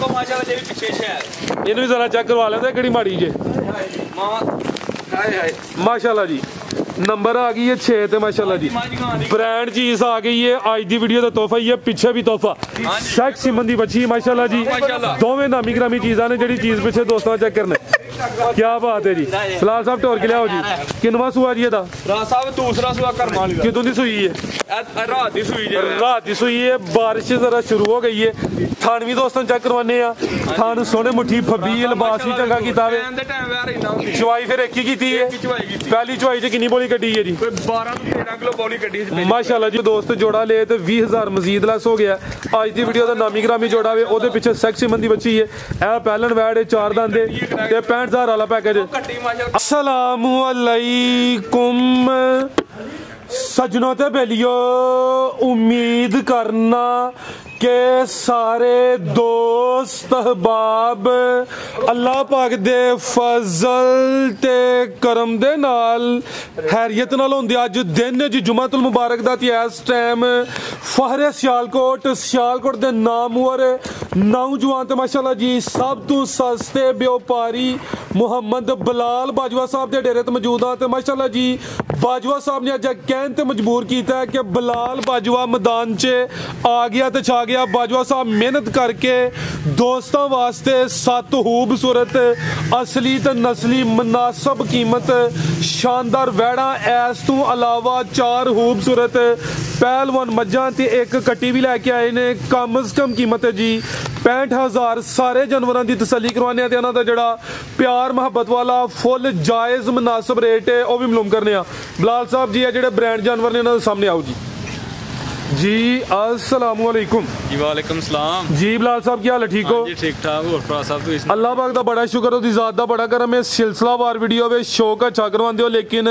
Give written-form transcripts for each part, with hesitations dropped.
देखो माशाल्लाह जे भी पीछे है ਇਹਨੂੰ ਵੀ ਜ਼ਰਾ ਚੈੱਕ ਕਰਵਾ ਲੈਂਦੇ ਕਿਹੜੀ ਮਾੜੀ ਜੇ माशाल्लाह जी नंबर आ गई है 6 ਤੇ माशाल्लाह जी ब्रांड चीज आ गई है आज दी वीडियो ਦਾ ਤੋਹਫਾ ਹੀ ਹੈ ਪਿੱਛੇ ਵੀ ਤੋਹਫਾ ਸ਼ੈਕ ਸਿਮਨ ਦੀ ਬੱਚੀ माशाल्लाह जी ਦੋਵੇਂ ਨਾਮੀ ਗ੍ਰਾਮੀ ਚੀਜ਼ਾਂ ਨੇ ਜਿਹੜੀ ਚੀਜ਼ ਪਿੱਛੇ ਦੋਸਤਾਂ ਚੈੱਕ ਕਰਨੇ क्या बात है जी फिलहाल साहब टोर के लियाओ जी किनवा सूआ जी रात साहब दूसरा सूआ करम वाली कितों दी सूई है रात दी सूई जे रात दी सूई है बारिश जरा शुरू हो गई है थान भी दोस्तों चेक करवाने आ थान सोने मुट्ठी फब्बी लिबास भी चंगा कीता वे चवाई फिर एक ही कीती है पहली चवाई च कितनी बोली कड्डी है जी 12 ਤੋਂ 13 किलो बोली कड्डी माशाल्लाह जी दोस्त जोड़ा ले ते 20000 मजीद लेस हो गया आज दी वीडियो दा नामी ग्रामी जोड़ा वे ओदे पीछे सेक्सी मंदी बच्ची है ए पहलन वैड है 4 दंद ते 65000 वाला पैकेज अस्सलाम वालेकुम सजनों ते बेलियो उम्मीद करना के सारे दोस्त अहबाब अल्लाह पाक दे फजल ते करम दे नाल हैरियत नाल होंदे अज दिन जी जुमातुल मुबारक दा ते इस टाइम फहरे सियालकोट दे नामवर नौजवान ते माशाल्लाह जी सब तो सस्ते व्यापारी मुहम्मद बिलाल बाजवा साहब दे डेरे ते मौजूद हां ते माशाल्लाह जी बाजवा साहब ने अज कहन ते मजबूर कीता है कि बिलाल बाजवा मैदान च आ गया ते छा गया बाजवा साहब मेहनत करके दोस्तों वास्ते 7 खूबसूरत असली ते नस्ली मुनासिब कीमत शानदार वैड़ा ऐस तो अलावा 4 खूबसूरत पहलवान मज्जां ते एक कट्टी भी लैके आए ने कम अज कम कीमत है जी 65000 सारे जानवरों की तसल्ली करवाने ते इन्हां दा जिहड़ा प्यार मुहब्बत वाला फुल जायज़ मुनासिब रेट है वह भी मालूम करने बिलाल साहब जी है जिहड़े ब्रांड जानवर ने इन्हां दे सामने आओ जी अस्सलाम वालेकुम जी वालेकुम सलाम जी बिलाल साहब क्या हाल है ठीक हो जी ठीक ठाक और फराज साहब तो अल्लाह पाक दा बड़ा शुक्र ओदी ज़ात दा बड़ा करम है सिलसिलावार वीडियो वे शौक अच्छा करवांदे हो लेकिन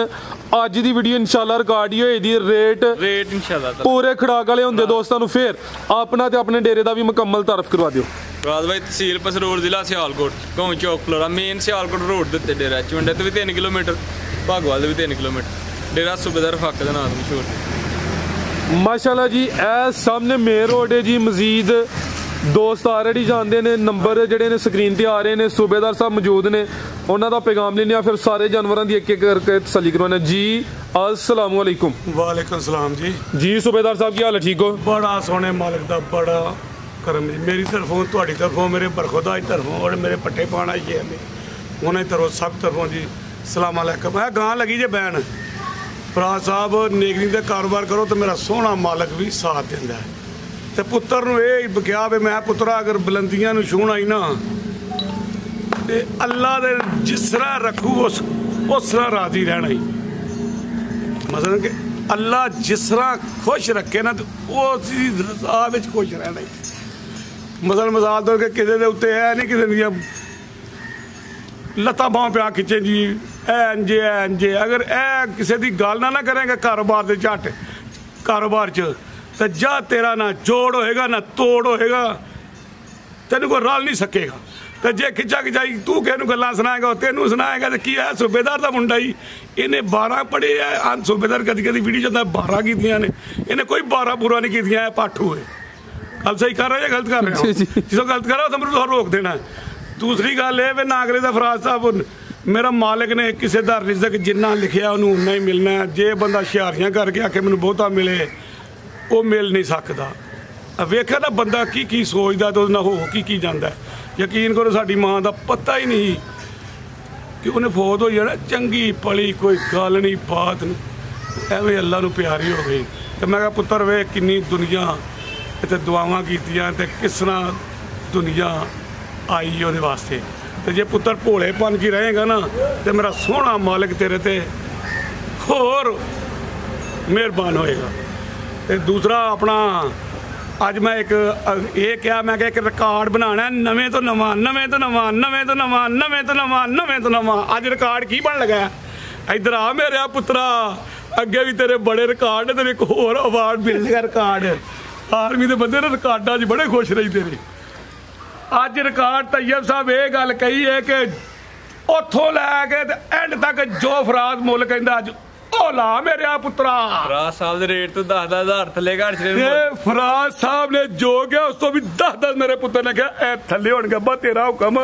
अज दी वीडियो इंशाल्लाह रिकॉर्ड ही होई दी रेट इंशाल्लाह पूरे खड़ाक वाले होंदे दोस्तां नूं फिर अपना ते अपने डेरे दा भी मुकम्मल तारफ करवा दियो राज भाई तहसील पसरोड़ जिला सियालकोट गांव चौक फ्लोरा मेन सियालकोट रोड दे उत्ते डेरा चुंडे तो भी 3 किलोमीटर भागवाल भी 3 किलोमीटर डेरा सूबेदार फाके दा नाम मशहूर माशाल्लाह जी ए सामने मेन रोड है जी मजीद दोस्त ऑलरेडी जानते ने नंबर जेडे ने स्क्रीन ते आ रहे ने सूबेदार साहब मौजूद ने उन्हां दा पैगाम लेने फिर सारे जानवरों की एक एक करके तसल्ली करवाने जी अस्सलाम वालेकुम वालेकुम सलाम जी सूबेदार साहब की हाल है ठीक हो बड़ा सोने मालिक दा बड़ा करम जी मेरी तरफों तुहाडी तरफों मेरे बरखुदा की तरफों और मेरे पट्टे पाना ही है उन्हें तरफों सब तरफों जी सलाम अलैकुम है गां लगी जे बैन फराज साहब नेगरी का कारोबार करो तो मेरा सोहना मालक भी साथ देंदा है तो पुत्र नूं यह कहा भी मैं पुत्रा अगर बुलंदियां नूं छूहना ही ना तो अल्लाह दे जिस तरह रखू उस तरह राजी रहना ही मतलब कि अल्लाह जिस तरह खुश रखे ना तो उसी रज़ा विच खुश रहना ही मिसाल तौर के किसी के उत्ते है नहीं किसी दियां लत्तां बांह प्या खिंचे जी इंजे अगर ए किसी की गल ना करेंगे कारोबार के झट कारोबार च तो जा तेरा ना जोड़ होएगा ना तोड़ होएगा तेन कोई रल नहीं सकेगा तो जे खिंचा खिंचाई तू किसी गल्लां सुनाएगा तेनू सुनाएगा तो की है सूबेदार का मुंडा ही इन्हें 12 पढ़े है सूबेदार कदी कदी वीडियो चलता 12 कीतियां ने इन्हें कोई 12 पूरा नहीं कीतियां पाठू है गल सही कर रहा है गलत कर रहा है जो गलत कर रहा तो मैं रोक देना दूसरी गल है नागरे का फराज साहब मेरा मालिक ने किसी का रिजक जिन्ना लिखिया उन्होंने उन्ना ही मिलना जे बंदा हुशियारियां करके आके मैनू बहुता मिले वो मिल नहीं सकता वेखा ना बंदा की सोचता तो ना हो की जाता है यकीन करो साड़ी मां का पता ही नहीं कि उन्हें फौत हो जाना चंगी पली कोई गल नहीं बात नहीं एवं अल्लाह नूं प्यारी हो गई तो मैं कहा पुत्र वे किन्नी दुनिया इत्थे दुआवां कीतियां ते किस तरह दुनिया आई उहदे वास्ते तो जे पुत्र भोलेपन की रहेगा ना तो मेरा सोहना मालिक तेरे ते होर मेहरबान होएगा तो दूसरा अपना अज मैं एक ये क्या मैं एक रिकॉर्ड बनाना नवें तो नवां नवें तो नवां नवें तो नवां नवें तो नवां नवें तो नवां अज रिकॉर्ड की बन लगा इधर आ मेरे पुत्रा अगे भी तेरे बड़े रिकॉर्ड है तेरे एक होर अवार्ड मिलेगा रिकॉर्ड आर्मी के बंदे ने रिकॉर्डा च बड़े खुश रही तेरे अज रिकॉर्ड तैयब साहब ये गल कही है कि उतों लैके एंड तक जो फराज मुल कहता अज ਓ ਲਾ ਮੇਰਿਆ ਪੁੱਤਰਾ। ਫਰਾਜ਼ ਸਾਹਿਬ ਦੇ ਰੇਟ ਤੋਂ 10,000 ਥੱਲੇ ਘੜ ਚਲੇ ਇਹ ਫਰਾਜ਼ ਸਾਹਿਬ ਨੇ ਜੋ ਗਿਆ ਉਸ ਤੋਂ ਵੀ 10 ਮੇਰੇ ਪੁੱਤਰ ਨੇ ਕਿਹਾ ਇਹ ਥੱਲੇ ਹੋਣਗੇ ਅੱਬਾ ਤੇਰਾ ਹੁਕਮ।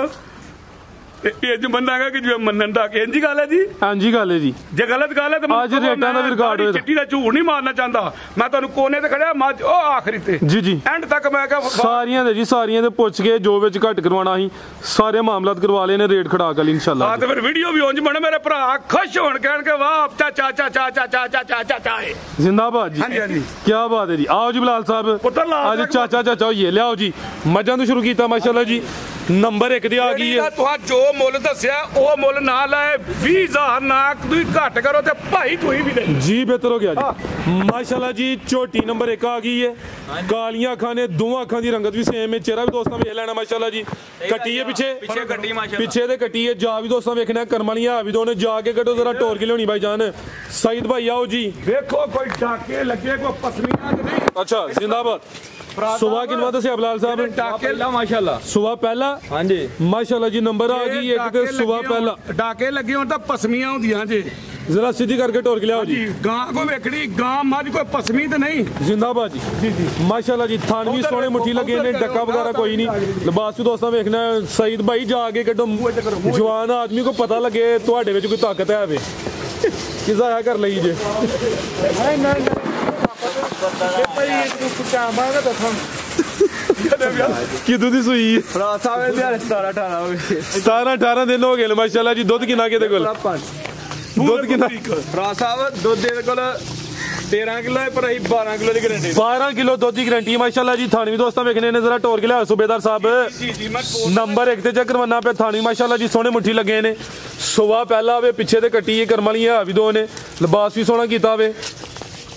ਤੇ ਇੰਜ ਮੰਨਾਂਗਾ ਕਿ ਜਿਵੇਂ ਮੰਨਣ ਦਾ ਇੰਜ ਹੀ ਗੱਲ ਹੈ ਜੀ। ਹਾਂਜੀ ਗੱਲ ਹੈ ਜੀ। ਜੇ ਗਲਤ ਗੱਲ ਹੈ ਤਾਂ ਅੱਜ ਰੇਟਾਂ ਦਾ ਵੀ ਰਿਕਾਰਡ ਹੋਇਆ। ਚਿੱਟੀ ਦਾ ਝੂਠ ਨਹੀਂ ਮਾਰਨਾ ਚਾਹੁੰਦਾ ਮੈਂ। ਤੁਹਾਨੂੰ ਕੋਨੇ ਤੇ ਖੜਿਆ ਮੱਝ ਉਹ ਆਖਰੀ ਤੇ ਜੀ ਐਂਡ ਤੱਕ ਮੈਂ ਕਿਹਾ ਸਾਰੀਆਂ ਦੇ ਜੀ ਸਾਰੀਆਂ ਦੇ ਪੁੱਛ ਕੇ ਜੋ ਵਿੱਚ ਘੱਟ ਕਰਵਾਉਣਾ ਸੀ ਸਾਰੇ ਮਾਮਲਾਤ ਕਰਵਾ ਲਏ ਨੇ ਰੇਟ ਖੜਾ ਕਰ ਇਨਸ਼ਾਅੱਲਾ। ਤੇ ਫਿਰ ਵੀਡੀਓ ਵੀ ਉਂਝ ਬਣੇ ਮੇਰੇ ਭਰਾ ਖੁਸ਼ ਹੋਣ ਕਹਿਣਗੇ ਵਾਹ ਚਾਚਾ ਚਾਚਾ ਚਾਚਾ ਚਾਚਾ ਚਾਚਾ ਜ਼ਿੰਦਾਬਾਦ ਜੀ। ਹਾਂਜੀ ਹਾਂਜੀ ਕੀ ਬਾਤ ਹੈ ਜੀ। ਆਓ ਜੀ ਬਿਲਾਲ ਸਾਹਿਬ ਪੁੱਤਰ ਲਾ ਅੱਜ ਚਾਚਾ ਚਾਚਾ ਹੋਈਏ ਲਿਆਓ ਜੀ। ਮੱਝਾਂ ਤੋਂ ਸ਼ੁਰੂ ਕੀਤਾ ਮਾਸ਼ਾਅੱਲਾ ਜੀ। ਨੰਬਰ 1 ਦੀ ਆ ਗਈ ਹੈ। ਤੁਹਾ ਜੋ ਮੁੱਲ ਦੱਸਿਆ ਉਹ ਮੁੱਲ ਨਾ ਲਾਏ 20,000 ਨਾ ਤੁਸੀਂ ਘੱਟ ਕਰੋ ਤੇ ਭਾਈ ਤੁਸੀਂ ਵੀ ਨਹੀਂ ਜੀ ਬਿਹਤਰ ਹੋ ਗਿਆ ਜੀ ਮਾਸ਼ਾਅੱਲਾ ਜੀ। ਝੋਟੀ ਨੰਬਰ 1 ਆ ਗਈ ਹੈ। ਕਾਲੀਆਂ ਅੱਖਾਂ ਨੇ ਦੋਵਾਂ ਅੱਖਾਂ ਦੀ ਰੰਗਤ ਵੀ ਸੇਮ ਹੈ। ਚਿਹਰਾ ਵੀ ਦੋਸਤਾਂ ਵੇਖ ਲੈਣਾ ਮਾਸ਼ਾਅੱਲਾ ਜੀ। ਕੱਟੀ ਹੈ ਪਿੱਛੇ ਕੱਟੀ ਮਾਸ਼ਾਅੱਲਾ ਪਿੱਛੇ ਤੇ ਕੱਟੀ ਹੈ। ਜਾ ਵੀ ਦੋਸਤਾਂ ਵੇਖਣਾ ਕਰਮ ਵਾਲੀਆਂ ਵੀ ਦੋਨੇ ਜਾ ਕੇ ਕੱਢੋ ਜ਼ਰਾ ਟੋਰ ਕੇ ਲਿਆਉਣੀ ਭਾਈ ਜਾਨ। ਸਈਦ ਭਾਈ ਆਓ ਜੀ। ਵੇਖੋ ਕੋਈ ਡਾਕੇ ਲੱਗੇ ਕੋਈ ਪਸਲੀਆਂ ਤੇ ਨਹੀਂ। ਅੱਛਾ ਜ਼ਿੰਦਾਬਾਦ। ਸੁਬਾ ਕਿੰਨਾ ਦੱਸਿਆ ਬਲਾਲ ਸਾਹਿਬ? ਡਾਕੇ ਮਾਸ਼ਾਅੱਲਾ ਸੁਬਾ ਪਹਿਲਾ ਹਾਂਜੀ ਮਾਸ਼ਾਅੱਲਾ ਜੀ। ਨੰਬਰ ਆ ਗਈ ਇੱਕ ਤੇ ਸੁਬਾ ਪਹਿਲਾ। ਡਾਕੇ ਲੱਗੇ ਹੋਣ ਤਾਂ ਪਸਮੀਆਂ ਹੁੰਦੀਆਂ ਜੇ। ਜ਼ਰਾ ਸਿੱਧੀ ਕਰਕੇ ਟੋਰ ਕੇ ਲਿਆਓ ਜੀ। ਗਾਂ ਕੋ ਵੇਖੜੀ ਗਾਂ ਮੱਝ ਕੋਈ ਪਸਮੀ ਤੇ ਨਹੀਂ। ਜ਼ਿੰਦਾਬਾਦ ਜੀ। ਜੀ ਜੀ ਮਾਸ਼ਾਅੱਲਾ ਜੀ। ਥਣ ਵੀ ਸੋਹਣੇ ਮੁੱਠੀ ਲੱਗੇ ਨੇ। ਡੱਕਾ ਵਗੈਰਾ ਕੋਈ ਨਹੀਂ। ਲਿਬਾਸ ਵੀ ਦੋਸਤਾਂ ਵੇਖਣਾ ਸਈਦ ਭਾਈ ਜਾ ਕੇ ਕੱਢੋ। ਜਵਾਨ ਆਦਮੀ ਕੋ ਪਤਾ ਲੱਗੇ ਤੁਹਾਡੇ ਵਿੱਚ ਕੋਈ ਤਾਕਤ ਹੈ ਵੇ ਕਿ ਜ਼ਾਇਆ ਕਰ ਲਈ ਜੇ। ਕਿਦੋਂ ਦੀ ਸੂਈ? ਫਰਾਜ਼ ਸਾਹਿਬ ਦੇ 17-18 ਹੋ ਗਏ। 17-18 ਦਿਨ ਹੋ ਗਏ ਨੇ ਮਾਸ਼ਾਅੱਲਾ ਜੀ। ਦੁੱਧ ਕਿੰਨਾ ਕਿਹਦੇ ਕੋਲ? ਦੁੱਧ ਕਿੰਨਾ? ਫਰਾਜ਼ ਸਾਹਿਬ ਦੁੱਧ ਦੇ ਕੋਲ 13 ਕਿਲੋ ਹੈ ਪਰ ਅਸੀਂ 12 ਕਿਲੋ ਦੀ ਗਾਰੰਟੀ 12 ਕਿਲੋ ਦੁੱਧ ਦੀ ਗਾਰੰਟੀ ਹੈ ਮਾਸ਼ਾਅੱਲਾ ਜੀ। ਥਾਣੀ ਵੀ ਦੋਸਤਾਂ ਵੇਖਣੇ ਨੇ ਜ਼ਰਾ ਟੋਰ ਕੇ ਲਿਆਓ ਸੂਬੇਦਾਰ ਸਾਹਿਬ। ਜੀ ਜੀ ਮੈਂ ਨੰਬਰ 1 ਤੇ ਚੈੱਕ ਕਰਵਾਉਣਾ ਪਿਆ। ਥਾਣੀ ਮਾਸ਼ਾਅੱਲਾ ਜੀ ਸੋਹਣੇ ਮੁੱਠੀ ਲੱਗੇ ਨੇ। ਸੁਬਾ ਪਹਿਲਾ ਹੋਵੇ ਪਿੱਛੇ ਤੇ ਕੱਟੀ ਕਰਮ ਵਾਲੀਆਂ ਵੀ ਦੋ ਨੇ। ਲਿਬਾਸ ਵੀ ਸੋਹਣਾ ਕੀਤਾ ਹੋਵੇ।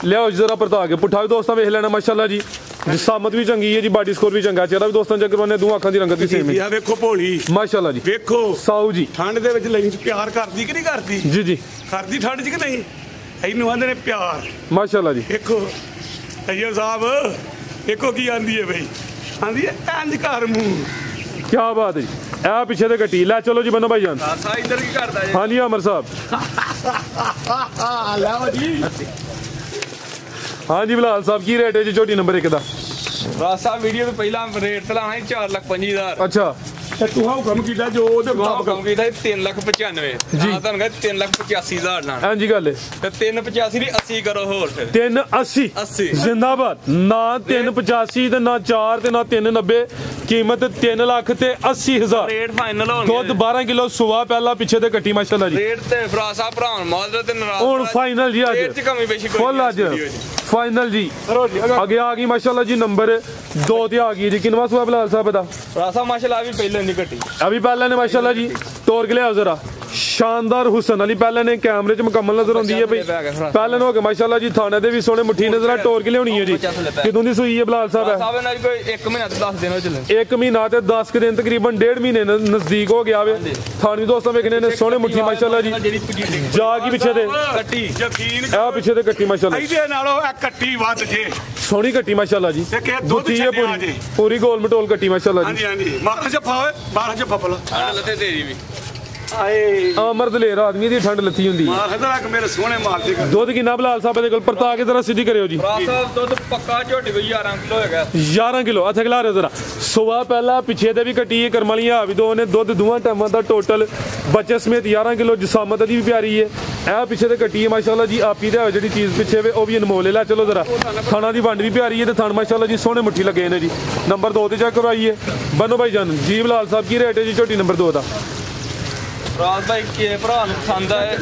ਲਿਆਓ ਜ਼ਰਾ ਪਰਤਾ ਕੇ ਪੁੱਠਾ ਵੀ ਦੋਸਤਾਂ ਵੇਖ ਲੈਣਾ ਮਾਸ਼ਾਅੱਲਾ ਜੀ। ਜਿਸਾਮਤ ਵੀ ਚੰਗੀ ਹੈ ਜੀ। ਬਾਡੀ ਸਕੋਰ ਵੀ ਚੰਗਾ। ਚਿਹਰਾ ਵੀ ਦੋਸਤਾਂ ਚੈੱਕ ਕਰਵਾਉਣੇ ਦੋਵਾਂ ਅੱਖਾਂ ਦੀ ਰੰਗਤ ਵੀ ਸੇਮ ਹੈ। ਆ ਵੇਖੋ ਭੋਲੀ ਮਾਸ਼ਾਅੱਲਾ ਜੀ। ਵੇਖੋ ਸਾਊ ਜੀ। ਠੰਡ ਦੇ ਵਿੱਚ ਲਈ ਪਿਆਰ ਕਰਦੀ ਕਿ ਨਹੀਂ ਕਰਦੀ? ਜੀ ਜੀ ਕਰਦੀ ਠੰਡ 'ਚ ਕਿ ਨਹੀਂ? ਇਹਨੂੰ ਆਂਦੇ ਨੇ ਪਿਆਰ। ਮਾਸ਼ਾਅੱਲਾ ਜੀ। ਵੇਖੋ ਅਯਰ ਸਾਹਿਬ ਵੇਖੋ ਕੀ ਆਂਦੀ ਹੈ ਬਈ। ਆਂਦੀ ਹੈ ਇੰਜ ਕਰ ਮੂੰਹ। ਕੀ ਬਾਤ ਹੈ ਜੀ। ਇਹ ਪਿੱਛੇ ਤੇ ਕੱਟੀ ਲੈ ਚਲੋ ਜੀ ਬੰਨੋ ਭਾਈ ਜਾਨ। ਫਰਾਜ਼ ਇੱਧਰ ਕੀ ਕਰਦਾ ਜੀ? ਹਾਂਜੀ ਅਮਰ ਸਾਹਿਬ। ਲਓ ਜੀ ਹਾਂਜੀ ਬਿਲਾਲ ਸਾਹਿਬ ਕੀ ਰੇਟ ਹੈ ਜੀ ਝੋਟੀ ਨੰਬਰ 1 ਦਾ? ਫਰਾਜ਼ ਸਾਹਿਬ ਵੀਡੀਓ ਤੋਂ ਪਹਿਲਾਂ ਰੇਟ ਤੇ ਲਾਣਾ 4,25,000। ਅੱਛਾ ਤੇ ਤੂੰ ਹੁਕਮ ਕੀਤਾ ਜੋ ਉਹਦੇ ਮੁਤਾਬਕ ਕੰਮ ਕੀਤਾ 3,95,000 ਜੀ। ਨਾ ਤੁਹਾਨੂੰ ਕਹਿੰਦਾ 3,85,000 ਨਾਲ ਹਾਂਜੀ ਗੱਲ ਹੈ। ਤੇ 3,85 ਦੀ 80 ਕਰੋ ਹੋਰ ਫਿਰ 380 80 ਜ਼ਿੰਦਾਬਾਦ। ਨਾ 385 ਤੇ ਨਾ 4 ਤੇ ਨਾ 390 ਕੀਮਤ 3 ਲੱਖ ਤੇ 80,000। ਰੇਟ ਫਾਈਨਲ ਹੋਣਗੇ। ਦੁੱਧ 12 ਕਿਲੋ ਸੁਬਾ ਪਹਿਲਾ ਪਿੱਛੇ ਤੇ ਕੱਟੀ ਮਾਸ਼ਾਅੱਲਾ ਜੀ। ਰੇਟ ਤੇ ਫਰਾਜ਼ ਸਾਹਿਬ ਭਰਾਵਾਂ ਮਾਜ਼ਰਤ ਤੇ ਨਾਰਾਜ਼ ਹੁਣ ਫਾਈਨਲ ਜੀ ਰੇਟ ਅੱਜ ਚ ਕਮੀ ਪੇਸ਼ੀ ਕੋਈ ਫੁੱਲ ਅੱਜ ਨਹੀਂ। ਫਾਈਨਲ ਜੀ। ਅੱਗੇ ਆ ਗਈ ਮਾਸ਼ਾਅੱਲਾ ਜੀ ਨੰਬਰ 2 ਤੇ ਆ ਗਈ ਜੀ। ਕਿੰਨਵਾ ਸੁਬਾ ਬਿਲਾਲ ਸਾਹਿਬ ਦਾ? ਫਰਾਜ਼ ਸਾਹਿਬ ਮਾਸ਼ਾਅੱਲਾ ਵੀ ਪਹਿਲਾਂ ਨਹੀਂ ਘਟੀ। अभी पहले ने माशाल्लाह जी तोड़ के लिया जरा शानदार हुसन अली पहले ने कैमरे च मुकम्मल नजर आती है भाई। पहले हो गए माशाल्लाह जी थाने दे भी सोने मुट्ठी नजर टोर के लियानी है जी। किदों दी सूई है बिलाल साहब? ਸਾਹਿਬ ਇਹਨਾਂ ਦੀ ਕੋਈ 1 ਮਹੀਨਾ ਤੇ 10 ਦਿਨ ਹੋ ਚੱਲੇ। 1 ਮਹੀਨਾ ਤੇ 10 ਦਿਨ ਤਕਰੀਬਨ 1.5 ਮਹੀਨੇ ਨਜ਼ਦੀਕ ਹੋ ਗਿਆ ਵੇ। थानी दोस्तों वेखने ने सोने मुट्ठी माशाल्लाह जी। जा की पीछे ते ਕੱਟੀ ਯਕੀਨ आ पीछे ते कट्टी माशाल्लाह ਇਹਦੇ ਨਾਲੋਂ ਇਹ ਕੱਟੀ ਵੱਧ ਜੇ। सोहनी कट्टी माशाल्लाह जी। ਤੇ ਕਿ ਦੁੱਧ बुद्धि है ਛੱਡਿਆ पूरी ਜੇ। पूरी गोल मटोल कट्टी माशाल्लाह जी। ਹਾਂਜੀ ਹਾਂਜੀ ਮਾਰਾ ਜੱਫਾ ਓਏ ਮਾਰਾ ਜੱਫਾ ਬਲਾ ਠੰਡ ਲੱਥੇ ਤੇਰੀ ਵੀ ਆਏ आ मर्द ले आदमी दी ठंड लथी हुंदी है। ਮਾਰ ਹਦਾ ਮੇਰੇ ਸੋਹਣੇ ਮਾਰ ਦੇ दुध किन्ना बिलाल साहब दे कोल परता के जरा सीधी करियो जी। ਫਰਾਜ਼ ਸਾਹਿਬ ਦੁੱਧ ਪੱਕਾ ਝੋਟੀ ਕੋਈ 11 ਕਿਲੋ ਹੈਗਾ। 11 ਕਿਲੋ ਅੱਛਾ ਖਿਲਾ ਰਹੇ ਜ਼ਰਾ ਸੁਬਾ ਪਹਿਲਾ ਪਿੱਛੇ ਤੇ ਵੀ ਕੱਟੀ ਹੈ ਕਰਮ ਵਾਲੀਆਂ ਵੀ ਦੋ ਨੇ। ਦੁੱਧ ਦੋਵਾਂ ਟਾਈਮਾਂ ਦਾ ਟੋਟਲ ਬੱਚੇ ਸਮੇਤ 11 ਕਿਲੋ। ਜਿਸਾਮਤ ਦੀ ਵੀ ਪਿਆਰੀ ਹੈ। ਇਹ ਪਿੱਛੇ ਤੇ ਕੱਟੀ ਹੈ ਮਾਸ਼ਾਅੱਲਾ ਜੀ। ਆਪੀ ਦੇ ਜਿਹੜੀ ਚੀਜ਼ ਪਿੱਛੇ ਵੇ ਉਹ ਵੀ ਅਨਮੋਲ ਲੈ ਚਲੋ ਜ਼ਰਾ। ਖਾਣਾ ਦੀ ਵੰਡ ਵੀ ਪਿਆਰੀ ਹੈ ਤੇ ਥਣ ਮਾਸ਼ਾਅੱਲਾ ਜੀ ਸੋਹਣੇ ਮੁੱਠੀ ਲੱਗੇ ਨੇ ਜੀ। ਨੰਬਰ 2 ਤੇ ਚੈੱਕ ਕਰਵਾਈਏ ਬੰਨੋ ਭਾਈ ਜਾਨ ਜੀ। ਬਿਲਾਲ ਸਾਹਿਬ ਕੀ ਰੇਟ ਹੈ ਜੀ ਝੋਟੀ ਨੰਬਰ 2 ਦਾ? ਫਰਾਜ਼ ਭਾਈ ਕੀ ਭਰਾ ਨੂੰ ਪਸੰਦ ਆਏ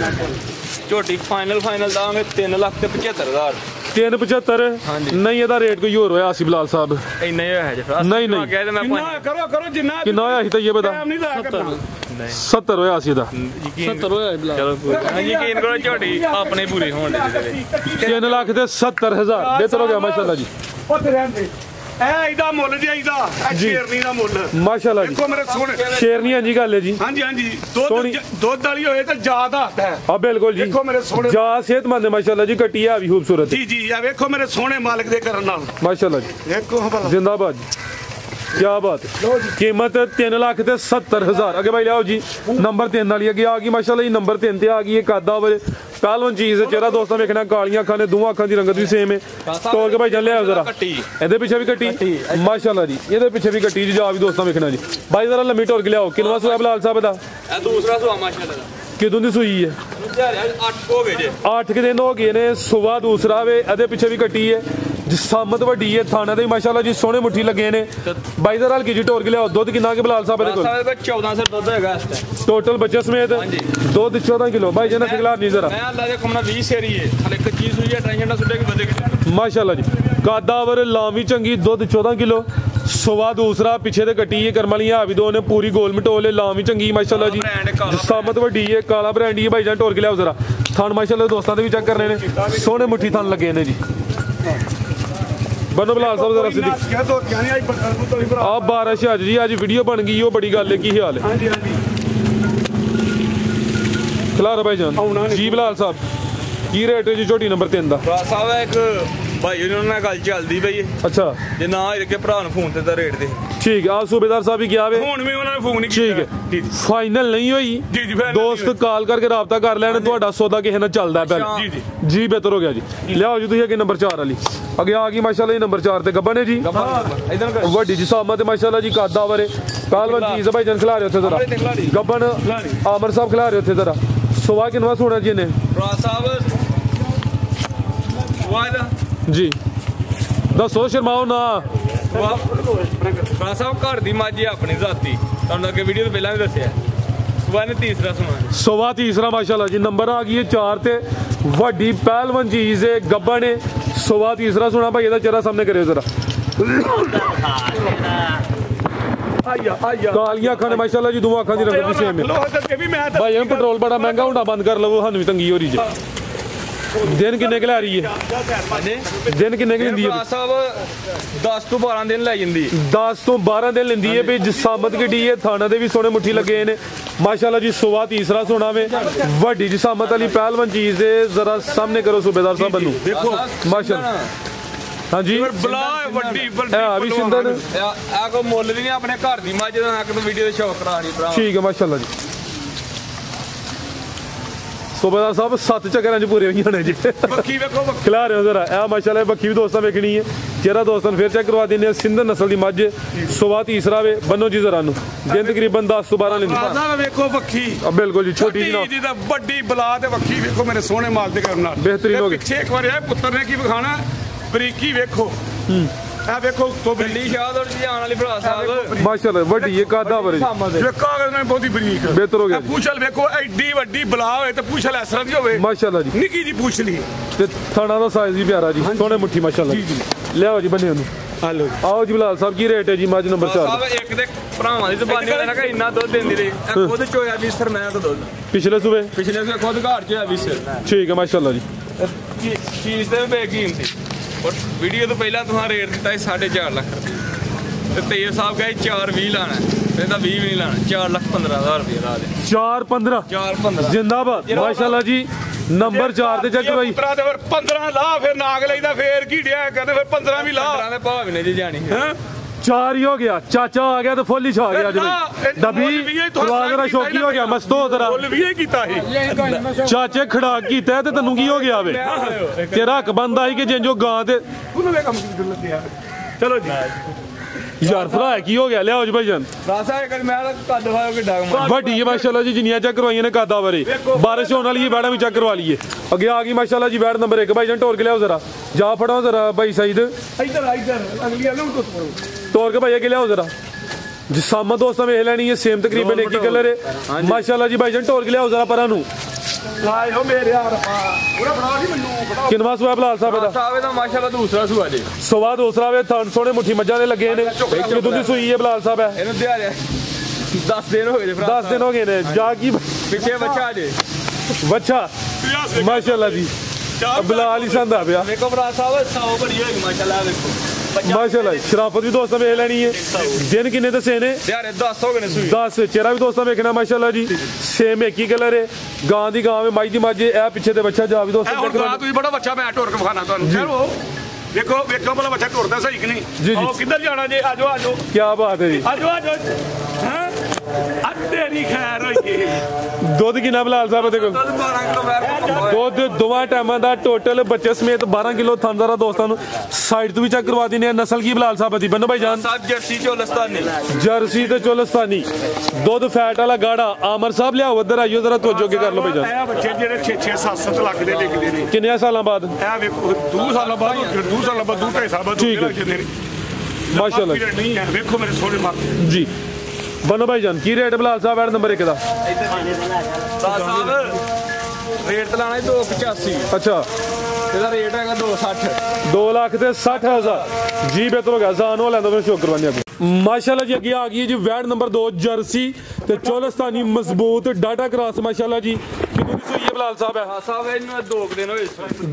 ਝੋਟੀ ਫਾਈਨਲ ਦਾਂਗੇ 3,75,000। 375 ਹਾਂਜੀ। ਨਹੀਂ ਇਹਦਾ ਰੇਟ ਕੋਈ ਹੋਰ ਹੋਇਆ ਸੀ ਬਿਲਾਲ ਸਾਹਿਬ? ਇੰਨਾ ਹੀ ਹੋਇਆ ਜੀ ਫਰਾਜ਼ ਨਹੀਂ, ਨਹੀਂ। ਕਹਿ ਤੇ ਮੈਂ ਕਿੰਨਾ ਕਰੋ ਕਰੋ ਜਿੰਨਾ ਕਿੰਨਾ ਹੋਇਆ ਸੀ ਤਾਂ ਇਹ ਬਤਾ? ਟਾਈਮ ਨਹੀਂ ਲਾਇਆ ਕਰਨਾ। 70 ਹੋਇਆ ਸੀ ਇਹਦਾ। 70 ਹੋਇਆ ਬਿਲਾ ਚਲੋ ਹਾਂਜੀ ਯਕੀਨ ਕਰੋ ਝੋਟੀ ਆਪਣੇ ਪੂਰੀ ਹੋਣ ਦੇ 3 ਲੱਖ ਤੇ 70,000 ਬਿਹਤਰ ਹੋ ਗਿਆ ਮਾਸ਼ਾਅੱਲਾ ਜੀ। ਉੱਥੇ ਰਹਿੰਦੇ ਇਹ ਇਹਦਾ ਮੁੱਲ ਜੀ ਇਹਦਾ ਇਹ ਸ਼ੇਰਨੀ ਦਾ ਮੁੱਲ ਮਾਸ਼ਾਅੱਲਾ ਜੀ। ਦੇਖੋ ਮੇਰੇ ਸੋਹਣੇ ਸ਼ੇਰਨੀ ਹਾਂਜੀ ਗੱਲ ਹੈ ਜੀ। ਹਾਂਜੀ ਹਾਂਜੀ ਸੋਹਣੀ। ਦੁੱਧ ਵਾਲੀ ਹੋਏ ਤਾਂ ਜ਼ਿਆਦਾ ਹੱਥ ਹੈ। ਆ ਬਿਲकुल जी। ਦੇਖੋ ਮੇਰੇ ਸੋਹਣੇ ਜਾ सेहतमंद है माशाल्लाह जी। कटी है भी खूबसूरत ਜੀ ਜੀ ਇਹ ਵੇਖੋ ਮੇਰੇ ਸੋਹਣੇ ਮਾਲਕ ਦੇ ਕਰਨ ਨਾਲ माशाल्लाह जी। ਦੇਖੋ ਭਲਾ जिंदाबाद जी। क्या बात है। कीमत 3,70,000। अगे भाई लियाओ जी नंबर 3 वाली अगे आ गई माशाल्लाह जी। नंबर 3 ते आ गई है कादा ਪਹਿਲਵਾਨ ਚੀਜ਼ ਚਿਹਰਾ ਦੋਸਤਾਂ ਵੇਖਣਾ ਕਾਲੀਆਂ ਅੱਖਾਂ ਨੇ ਦੋਵਾਂ ਅੱਖਾਂ ਦੀ ਰੰਗਤ ਵੀ ਸੇਮ ਹੈ ਤੋੜ ਕੇ ਭਾਈ ਜਾਨ ਲਿਆਓ ਜ਼ਰਾ ਇਹਦੇ ਪਿੱਛੇ ਵੀ ਕੱਟੀ ਮਾਸ਼ਾਅੱਲਾ ਜੀ ਇਹਦੇ ਪਿੱਛੇ ਵੀ ਕੱਟੀ ਜੀ ਜਾ ਵੀ ਦੋਸਤਾਂ ਵੇਖਣਾ ਜੀ ਭਾਈ ਜ਼ਰਾ ਲੰਮੀ ਟੋਰ ਕੇ ਲਿਆਓ ਕਿੰਨਵਾ ਸੂਆ ਬਲਾਲ ਸਾਹਿਬ ਦਾ ਇਹ ਦੂਸਰਾ ਸੁਆ ਮਾਸ਼ਾਅੱਲਾ ਦਾ ਕਿਦੋਂ ਦੀ ਸੂਈ ਹੈ 8 ਹੋ ਗਏ ਜੇ 8 ਕਿ ਦਿਨ ਹੋ ਗਏ ਨੇ ਸੁਆ ਦੂਸਰਾ ਵੇ ਇਹਦੇ ਪਿੱਛੇ ਵੀ ਕੱਟੀ ਹੈ ਜਿਸਾਮਤ ਵੱਡੀ ਹੈ ਥਾਣਾ ਦੇ ਮਾਸ਼ਾਅੱਲਾ ਜੀ ਸੋਹਣੇ ਮੁੱਠੀ ਲੱਗੇ ਨੇ ਬਾਈ ਦਾ ਹਲਕੀ ਜੀ ਟੋਰ ਕੇ ਲਿਆਓ ਦੁੱਧ ਕਿੰਨਾ ਕਿ ਬਲਾਲ ਸਾਹਿਬ ਦੇ ਕੋਲ 14 ਦੁੱਧ ਹੈਗਾ ਇਸ ਟਾਈਮ ਟੋਟਲ ਬੱਚੇ ਸਮੇਤ ਦੁੱਧ 14 ਕਿਲੋ ਭਾਈ ਜਨਾ ਖਿਲਾ ਨਹੀਂ ਜ਼ਰਾ ਮੈਂ ਅੱਲਾ ਦੇ ਕੁਮਨਾ 20 ਸੇਰੀ ਹੈ ਹਲੇ ਇੱਕ ਚੀਜ਼ ਹੋਈ ਹੈ ਟੈਂਸ਼ਨ ਨਾ ਸੁੱਟੇ ਕਿ ਵਧੇਗੀ ਮਾਸ਼ਾਅੱਲਾ ਜੀ ਕਾਦਾਵਰ ਲਾਵੀ ਚੰਗੀ ਦੁੱਧ 14 ਕਿਲੋ ਸੁਆ ਦੂਸਰਾ ਪਿੱਛੇ ਤੇ ਕੱਟੀ ਹੈ ਕਰਮ ਵਾਲੀਆਂ ਵੀ ਦੋ ਨੇ ਪੂਰੀ ਗੋਲ ਮਟੋਲੇ ਲਾਵੀ ਚੰਗੀ ਮਾਸ਼ਾਅੱਲਾ ਜੀ ਜਿਸਾਮਤ ਵੱਡੀ ਹੈ ਕਾਲਾ ਬ੍ਰਾਂਡੀ ਹੈ ਭਾਈ ਜਾਨ ਟੋਰ ਕੇ ਲਿਆਓ ਜ਼ਰਾ ਥਾਨ ਮਾਸ਼ਾਅੱਲਾ ਦੋਸਤਾਂ ਦੇ ਵੀ ਚੈੱਕ ਕਰਨੇ ਨੇ ਸੋਹਣੇ ਮੁੱਠੀ ਥਾਨ ਲੱਗੇ ਨੇ ਜੀ बनो बिलाल साहब जरा सिद्दीक आप 12 शहज जी आज वीडियो बन गई वो बड़ी गल है की हाल है खिलारो भाई जान जी बिलाल साहब की रेट है जी छोटी नंबर 3 ਦਾ ਸਾਹਬ ਇੱਕ ਭਾਈ ਉਹਨਾਂ ਨਾਲ ਗੱਲ ਚੱਲਦੀ ਪਈ ਅੱਛਾ ਜੇ ਨਾ ਹੀ ਰੱਖੇ ਭਰਾ ਨੂੰ ਫੋਨ ਤੇ ਤਾਂ ਰੇਟ ਦੇ ਠੀਕ ਆ ਸੂਬੇਦਾਰ ਸਾਹਿਬ ਵੀ ਗਿਆ ਵੇ ਹੁਣ ਵੀ ਉਹਨਾਂ ਨੇ ਫੋਨ ਨਹੀਂ ਠੀਕ ਹੈ ਫਾਈਨਲ ਨਹੀਂ ਹੋਈ ਦੋਸਤ ਕਾਲ ਕਰਕੇ ਰਾਬਤਾ ਕਰ ਲੈਣ ਤੁਹਾਡਾ ਸੌਦਾ ਕਿਸੇ ਨਾਲ ਚੱਲਦਾ ਪਿਆ ਜੀ ਬਿਹਤਰ ਹੋ ਗਿਆ ਜੀ ਲਿਆਓ ਜੀ ਤੁਸੀਂ ਅੱਗੇ ਨੰਬਰ 4 ਵਾਲੀ ਅੱਗੇ ਆ ਗਈ ਮਾਸ਼ਾਅੱਲਾ ਜੀ ਨੰਬਰ 4 ਤੇ ਗੱਬਾ ਨੇ ਜੀ ਵੱਡੀ ਜੀ ਸਾਮਾ ਤੇ ਮਾਸ਼ਾਅੱਲਾ ਜੀ ਕਾਦਾ ਵਰੇ ਕਾਲਵਨ ਚੀਜ਼ ਭਾਈ ਜਨ ਖਿਲਾ ਰਹੇ ਉੱਥੇ ਜ਼ਰਾ ਗੱਬਨ ਆਮਰ ਸਾਹਿਬ ਖਿਲਾ ਰਹੇ ਉੱਥੇ ਜ਼ਰਾ ਸੁਵਾ ਕਿਨਵਾ ਸੋਣਾ ਜੀ ਨੇ ਭਰਾ ਸਾਹਿਬ ਵਾਇਦਾ ਜੀ ਦੱਸੋ ਸ਼ਰਮਾਓ ਨਾ ਭਰਾ ਸਾਹਿਬ ਘਰ ਦੀ ਮਾਜੀ ਆਪਣੀ ਜ਼ਾਤੀ ਤੁਹਾਨੂੰ ਅੱਗੇ ਵੀਡੀਓ ਤੋਂ ਪਹਿਲਾਂ ਵੀ ਦੱਸਿਆ ਵਨ ਤੀਸਰਾ ਸੁਣਾ ਸੁਵਾ ਤੀਸਰਾ ਮਾਸ਼ਾਅੱਲਾ ਜੀ ਨੰਬਰ ਆ ਗਈ ਹੈ 4 ਤੇ ਵੱਡੀ ਪਹਿਲਵਾਨ ਚੀਜ਼ ਹੈ ਗੱਬਾ ਨੇ ਸੁਵਾ ਤੀਸਰਾ ਸੁਣਾ ਭਾਈ ਇਹਦਾ ਚਿਹਰਾ ਸਾਹਮਣੇ ਕਰਿਓ ਜ਼ਰਾ ਕਾਲੀਆਂ ਅੱਖਾਂ ਨੇ ਮਾਸ਼ਾਅੱਲਾ ਜੀ ਦੋਵਾਂ ਅੱਖਾਂ ਦੀ ਰੰਗਤ ਵੀ ਸੇਮ ਹੈ ਭਾਈ ਇਹ ਪੈਟਰੋਲ ਬੜਾ ਮਹਿੰਗਾ ਹੁੰਦਾ ਬੰਦ ਕਰ ਲਵੋ ਸਾਨੂੰ ਵੀ ਤੰਗੀ ਹੋ ਰਹੀ ਜੀ ਦਿਨ ਕਿੰਨੇ ਕਿ ਲੈ ਰਹੀ ਹੈ ਦਿਨ ਕਿੰਨੇ ਕਿ ਲੈਂਦੀ ਹੈ ਸਾਹਿਬ 10 ਤੋਂ 12 ਦਿਨ ਲੈ ਜਾਂਦੀ 10 ਤੋਂ 12 ਦਿਨ ਲੈਂਦੀ ਹੈ ਵੀ ਜਿਸਾਮਤ ਗੱਡੀ ਹੈ ਥਾਣਾ ਦੇ ਵੀ ਸੋਹਣੇ ਮੁੱਠੀ ਲੱਗੇ ਨੇ ਮਾਸ਼ਾਅੱਲਾ ਜੀ ਸੁਵਾ ਤੀਸਰਾ ਸੋਨਾ ਵੇ ਵੱਡੀ ਜਿਸਾਮਤ ਵਾਲੀ ਪਹਿਲਵਾਨ ਚੀਜ਼ ਹੈ ਜ਼ਰਾ ਸਾਹਮਣੇ ਕਰੋ ਸੂਬੇਦਾਰ ਸਾਹਿਬ ਨੂੰ ਦੇਖੋ ਮਾਸ਼ਾਅੱਲਾ ਹਾਂਜੀ ਬਲਾ ਵੱਡੀ ਆ ਵੀ ਸਿੰਦਨ ਆ ਕੋ ਮੁੱਲ ਵੀ ਨਹੀਂ ਆਪਣੇ ਘਰ ਦੀ ਮੱਝ ਦਾ ਇੱਕ ਵੀਡੀਓ ਦੇ ਸ਼ੌਕ ਕਰਾਣੀ ਭਰਾ ਠੀਕ ਹੈ ਮਾਸ਼ਾਅੱਲਾ ਜੀ ਸੂਬੇਦਾਰ ਸਾਹਿਬ 7 ਚੱਕਰਾਂ ਚ ਪੂਰੇ ਹੋਈ ਜਾਣੇ ਜੀ ਬੱਕੀ ਵੇਖੋ ਖਿਲਾ ਰਹੇ ਹੋ ਜ਼ਰਾ ਇਹ ਮਾਸ਼ਾਅੱਲਾ ਬੱਕੀ ਵੀ ਦੋਸਤਾਂ ਵੇਖਣੀ ਹੈ ਜਿਹੜਾ ਦੋਸਤਾਂ ਨੂੰ ਫਿਰ ਚੈੱਕ ਕਰਵਾ ਦਿੰਦੇ ਆ ਸਿੰਧਨ ਨਸਲ ਦੀ ਮੱਝ ਸੁਵਾ ਤੀਸਰਾ ਵੇ ਬੰਨੋ ਜੀ ਜ਼ਰਾ ਨੂੰ ਦਿਨ ਤਕਰੀਬਨ 10 ਤੋਂ 12 ਲੈਂਦੀ ਸਾਹਿਬ ਵੇਖੋ ਬੱਕੀ ਬਿਲਕੁਲ ਜੀ ਛੋਟੀ ਜੀ ਦਾ ਵੱਡੀ ਬਲਾ ਤੇ ਬੱਕੀ ਵੇਖੋ ਮੇਰੇ ਸੋਹਣੇ ਮਾਲ ਦੇ ਕਰਨ ਨਾਲ ਬਿਹਤਰੀਨ ਹੋ ਗਏ ਪਿੱਛੇ ਇੱਕ ਵਾਰ ਇਹ ਪੁੱਤਰ ਨੇ ਕੀ ਵਿਖਾਣਾ ਬਰੀਕੀ ਵੇਖੋ ਇਹ ਵੇਖੋ ਤੋਂ ਬਿੱਲੀ ਸ਼ਾਹਦੌਰ ਜੀ ਆਉਣ ਵਾਲੀ ਭਰਾ ਸਾਹਿਬ ਮਾਸ਼ਾਅੱਲਾ ਵੱਡੀ ਇਹ ਕਾਦਾ ਵਰੇ ਜੇ ਕਾਗਜ਼ ਨਾਲ ਬਹੁਤੀ ਬਰੀਕ ਬਿਹਤਰ ਹੋ ਗਿਆ ਪੂਛਲ ਵੇਖੋ ਐਡੀ ਵੱਡੀ ਬਲਾ ਹੋਏ ਤੇ ਪੂਛਲ ਇਸ ਤਰ੍ਹਾਂ ਦੀ ਹੋਵੇ ਮਾਸ਼ਾਅੱਲਾ ਜੀ ਨਿੱਕੀ ਜੀ ਪੂਛ ਲਈ ਤੇ ਥਾਣਾ ਦਾ ਸਾਈਜ਼ ਵੀ ਪਿਆਰਾ ਜੀ ਸੋਹਣੇ ਮੁੱਠੀ ਮਾਸ਼ਾਅੱਲਾ ਜੀ ਲਿਆਓ ਜੀ ਬੰਨੇ ਉਹਨੂੰ ਹਲੋ ਆਓ ਜੀ ਬਿਲਾਲ ਸਾਹਿਬ ਕੀ ਰੇਟ ਹੈ ਜੀ ਮੱਝ ਨੰਬਰ 4 ਸਾਹਿਬ ਇੱਕ ਦੇ ਭਰਾਵਾਂ ਦੀ ਜ਼ਬਾਨੀ ਹੋਣਾ ਕਿ ਇੰਨਾ ਦੁੱਧ ਦਿੰਦੀ ਰਹੀ ਖੁਦ ਚੋਇਆ 20 ਸਰ ਮੈਂ ਤਾਂ ਦੁੱਧ ਪਿਛਲੇ ਸੂਬੇ ਪਿਛਲੇ ਖੁਦ ਘਰ ਚ ਹੋਇਆ 20 ਸਰ ਠੀਕ ਹੈ ਮਾਸ਼ਾਅੱਲਾ ਜੀ ਚੀਜ਼ ਤੇ ਬੇਕੀਮਤੀ ਔਰ ਵੀਡੀਓ ਤੋਂ ਪਹਿਲਾਂ ਤੁਹਾਨੂੰ ਰੇਟ ਦਿੱਤਾ ਸੀ 4.5 ਲੱਖ ਰੁਪਏ ਤੇ ਤੇਜ ਸਾਹਿਬ ਕਹੇ 4.20 ਲਾਣਾ ਤੇ ਇਹਦਾ 20 ਵੀ ਨਹੀਂ ਲਾਣਾ 4,15,000 ਰੁਪਏ ਲਾ ਦੇ 4.15 4.15 ਜਿੰਦਾਬਾਦ ਮਾਸ਼ਾਅੱਲਾ ਜੀ ਨੰਬਰ 4 ਤੇ ਚੱਕ ਭਾਈ ਪੁੱਤਰਾ ਤੇ ਫਿਰ 15 ਲਾ ਫਿਰ ਨਾਗ ਲਈਦਾ ਫੇਰ ਕੀ ਡਿਆ ਕਹਿੰਦੇ ਫਿਰ 15 ਵੀ ਲਾ 15 ਦੇ ਭਾਅ ਵੀ ਨੇ ਜੀ ਜਾਣੀ ਹੈ 4 ਹੀ ਹੋ ਗਿਆ ਚਾਚਾ ਆ ਗਿਆ ਤੇ ਫੁੱਲ ਹੀ ਛਾ ਗਿਆ ਜੀ ਡੱਬੀ ਤੇਰਾ ਸ਼ੌਕੀ ਹੋ ਗਿਆ ਮਸਤੋ ਤੇਰਾ ਫੁੱਲ ਵੀ ਕੀਤਾ ਸੀ ਚਾਚੇ ਖੜਾ ਕੀਤਾ ਤੇ ਤੈਨੂੰ ਕੀ ਹੋ ਗਿਆ ਵੇ ਤੇਰਾ ਹੱਕ ਬੰਦਾ ਸੀ ਕਿ ਜਿੰਜੋ ਗਾਂ ਤੇ ਉਹਨੂੰ ਵੇ ਕੰਮ ਕੀ ਲੱਗਿਆ ਚਲੋ ਜੀ ਯਾਰ ਭਰਾ ਕੀ ਹੋ ਗਿਆ ਲਿਆਓ ਜੀ ਭਾਈ ਜਾਨ ਰਾਸਾ ਇੱਕ ਮੈਂ ਕੱਦ ਹੋਇਆ ਕਿ ਡਾਗ ਮਾਰ ਵੱਡੀ ਹੈ ਮਾਸ਼ਾਅੱਲਾ ਜੀ ਜਿੰਨੀਆਂ ਚੈੱਕ ਕਰਵਾਈਆਂ ਨੇ ਕਾਦਾ ਬਾਰੇ ਬਾਰਿਸ਼ ਹੋਣ ਵਾਲੀ ਹੈ ਬੈੜਾ ਵੀ ਚੈੱਕ ਕਰਵਾ ਲਈਏ ਅੱਗੇ ਆ ਗਈ ਮਾਸ਼ਾਅੱਲਾ ਜੀ ਬੈੜ ਨੰਬਰ 1 ਭਾਈ ਜਾਨ ਟੋਰ ਕੇ ਲਿਆਓ ਜ਼ਰਾ ਜਾ ਫੜੋ ਜ਼ਰਾ ਭਾਈ ਸਈਦ ਇੱਧਰ ਅਗਲੀ ਆ ਨੂੰ ਤੋਰ ਕੇ ਭਾਈ ਅੱਗੇ ਲਿਆਓ ਜ਼ਰਾ ਜਿਸਾਮਾ ਦੋਸਤਾਂ ਵੇਖ ਲੈਣੀ ਹੈ ਸੇਮ ਤਕਰੀਬਨ ਇੱਕ ਹੀ ਕਲਰ ਹੈ ਮਾਸ਼ਾਅੱਲਾ ਜੀ ਭਾਈ ਜਾਨ ਟੋਰ ਕੇ ਲਿਆਓ ਜ਼ਰਾ ਪਰਾਂ ਨੂੰ ਲਾਏ ਹੋ ਮੇਰੇ ਯਾਰ ਪੂਰਾ ਬਣਾ ਨਹੀਂ ਮੈਨੂੰ ਕਿੰਨਵਾ ਸੂਆ ਬਲਾਲ ਸਾਹਿਬ ਦਾ ਸਾਹਿਬ ਦਾ ਮਾਸ਼ਾਅੱਲਾ ਦੂਸਰਾ ਸੂਆ ਜੀ ਸਵਾ ਦੂਸਰਾ ਵੇ ਥਣ ਸੋਹਣੇ ਮੁੱਠੀ ਮੱਝਾਂ ਦੇ ਲੱਗੇ ਨੇ ਕਿਦੋਂ ਦੀ ਸੂਈ ਹੈ ਬਲਾਲ ਸਾਹਿਬ ਹੈ ਇਹਨੂੰ ਦਿਆ ਰਿਹਾ 10 ਦਿਨ ਹੋ ਗਏ ਜੀ 10 ਦਿਨ ਹੋ ਗਏ ਨੇ ਜਾ ਕੀ ਪਿੱਛੇ ਬੱਚਾ ਜੇ ਬੱਚਾ ਮਾਸ਼ਾਅੱਲਾ ਜੀ ਬਲਾਲ ਹੀ ਸੰਦਾ ਪਿਆ ਵੇਖੋ ਭਰਾ ਸਾਹਿਬ 100 ਬੜੀ ਹੋਈ ਮਾਸ਼ਾਅੱਲਾ ਵੇਖੋ ਮਾਸ਼ਾਅੱਲਾ ਸ਼ਰਾਫਤ ਵੀ ਦੋਸਤਾਂ ਵੇਖ ਲੈਣੀ ਹੈ ਦਿਨ ਕਿੰਨੇ ਦੱਸੇ ਨੇ ਯਾਰ 10 ਹੋ ਗਏ ਨੇ ਸੂਈ 10 ਚਿਹਰਾ ਵੀ ਦੋਸਤਾਂ ਵੇਖਣਾ ਮਾਸ਼ਾਅੱਲਾ ਜੀ ਸੇਮ ਇੱਕ ਹੀ ਕਲਰ ਹੈ ਗਾਂ ਦੀ ਗਾਂ ਵੇ ਮਾਈ ਦੀ ਮੱਝ ਇਹ ਪਿੱਛੇ ਤੇ ਬੱਚਾ ਜਾ ਵੀ ਦੋਸਤਾਂ ਹੁਣ ਗਾਂ ਤੁਸੀਂ ਬੜਾ ਬੱਚਾ ਮੈਂ ਟੋਰ ਕੇ ਵਿਖਾਣਾ ਤੁਹਾਨੂੰ ਚਲੋ ਵੇਖੋ ਵੇਖੋ ਭਲਾ ਬੱਚਾ ਟੁਰਦਾ ਸਹੀ ਕਿ ਨਹੀਂ ਆਓ ਕਿੱਧਰ ਜਾਣਾ ਜੇ ਆਜੋ ਆਜੋ ਕੀ ਬਾਤ ਹੈ ਜੀ ਆਜੋ ਆਜੋ ਹਾਂ ਤੇਰੀ ਖੈਰ ਹੋਈ ਦੁੱਧ ਕਿੰਨਾ ਬਲਾਲ ਸਾਹਿਬ ਦੇ ਕੋਲ 12 ਕਿਲੋ ਦੁੱਧ ਦੋਵਾਂ ਟਾਈਮਾਂ ਦਾ ਟੋਟਲ ਬੱਚੇ ਸਮੇਤ 12 ਕਿਲੋ ਥਾਨਦਾਰਾ ਦੋਸਤਾਂ ਨੂੰ ਸਾਈਡ ਤੋਂ ਵੀ ਚੈੱਕ ਕਰਵਾ ਦਿੰਦੇ ਆ। ਨਸਲ ਕੀ ਬਲਾਲ ਸਾਹਿਬ ਦੀ ਬੰਨੋ ਭਾਈ ਜਾਨ ਸਾਹਿਬ ਜਰਸੀ ਚੋਲਸਤਾਨੀ ਜਰਸੀ ਤੇ ਚੋਲਸਤਾਨੀ ਦੁੱਧ ਫੈਟ ਵਾਲਾ ਗਾੜਾ। ਆਮਰ ਸਾਹਿਬ ਲਿਆਓ ਇੱਧਰ ਆਈਓ ਜ਼ਰਾ ਤੋਜੋ ਕੇ ਕਰ ਲਓ ਭਾਈ ਜਾਨ। ਇਹ ਬੱਚੇ ਜਿਹੜੇ 6-6 7-7 ਲੱਖ ਦੇ ਵਿਕਦੇ ਨੇ। ਕਿੰਨੇ ਸਾਲਾਂ ਬਾਅਦ? ਇਹ ਵੇਖੋ 2 ਸਾਲਾਂ ਬਾਅਦ 2 ਸਾਲਾਂ ਬਾਅਦ 2 ਢਾਈ ਸਾਲ ਬਾਅਦ ਠੀਕ ਹੈ। ਮਾਸ਼ਾਅੱਲਾ ਨਹੀਂ ਹੈ ਵੇਖੋ ਮੇਰੇ ਸੋਹਣੇ ਮਾਪੇ ਜੀ। ਬੰਨੋ ਭਾਈ ਜਾਨ ਕੀ ਰੇਟ ਬਲਾਲ ਸਾਹਿਬ ਐਡ ਨੰਬਰ 1 ਦਾ? ਸਾਹਿਬ ਰੇਟ ਤੇ ਲਾਣਾ 285। ਅੱਛਾ ਇਹਦਾ ਰੇਟ ਹੈਗਾ 260। 2,60,000 ਜੀ ਬਿਹਤਰ ਹੋ ਗਿਆ ਜਾਨ ਹੋ ਲੈਂਦਾ ਫਿਰ ਸ਼ੁਕਰ ਕਰਵਾਉਂਦੇ ਆ। ਮਾਸ਼ਾਅੱਲਾ ਜੀ ਅੱਗੇ ਆ ਗਈ ਜੀ ਵੈਡ ਨੰਬਰ 2 ਜਰਸੀ ਤੇ ਚੋਲਸਤਾਨੀ ਮਜ਼ਬੂਤ ਡਾਟਾ ਕ੍ਰਾਸ। ਮਾਸ਼ਾਅੱਲਾ ਜੀ ਕਿੰਨੀ ਦੀ ਸੂਈ ਹੈ ਬਲਾਲ ਸਾਹਿਬ? ਹੈ ਹਾਂ ਸਾਹਿਬ ਇਹਨੂੰ 2 ਦਿਨ ਹੋਏ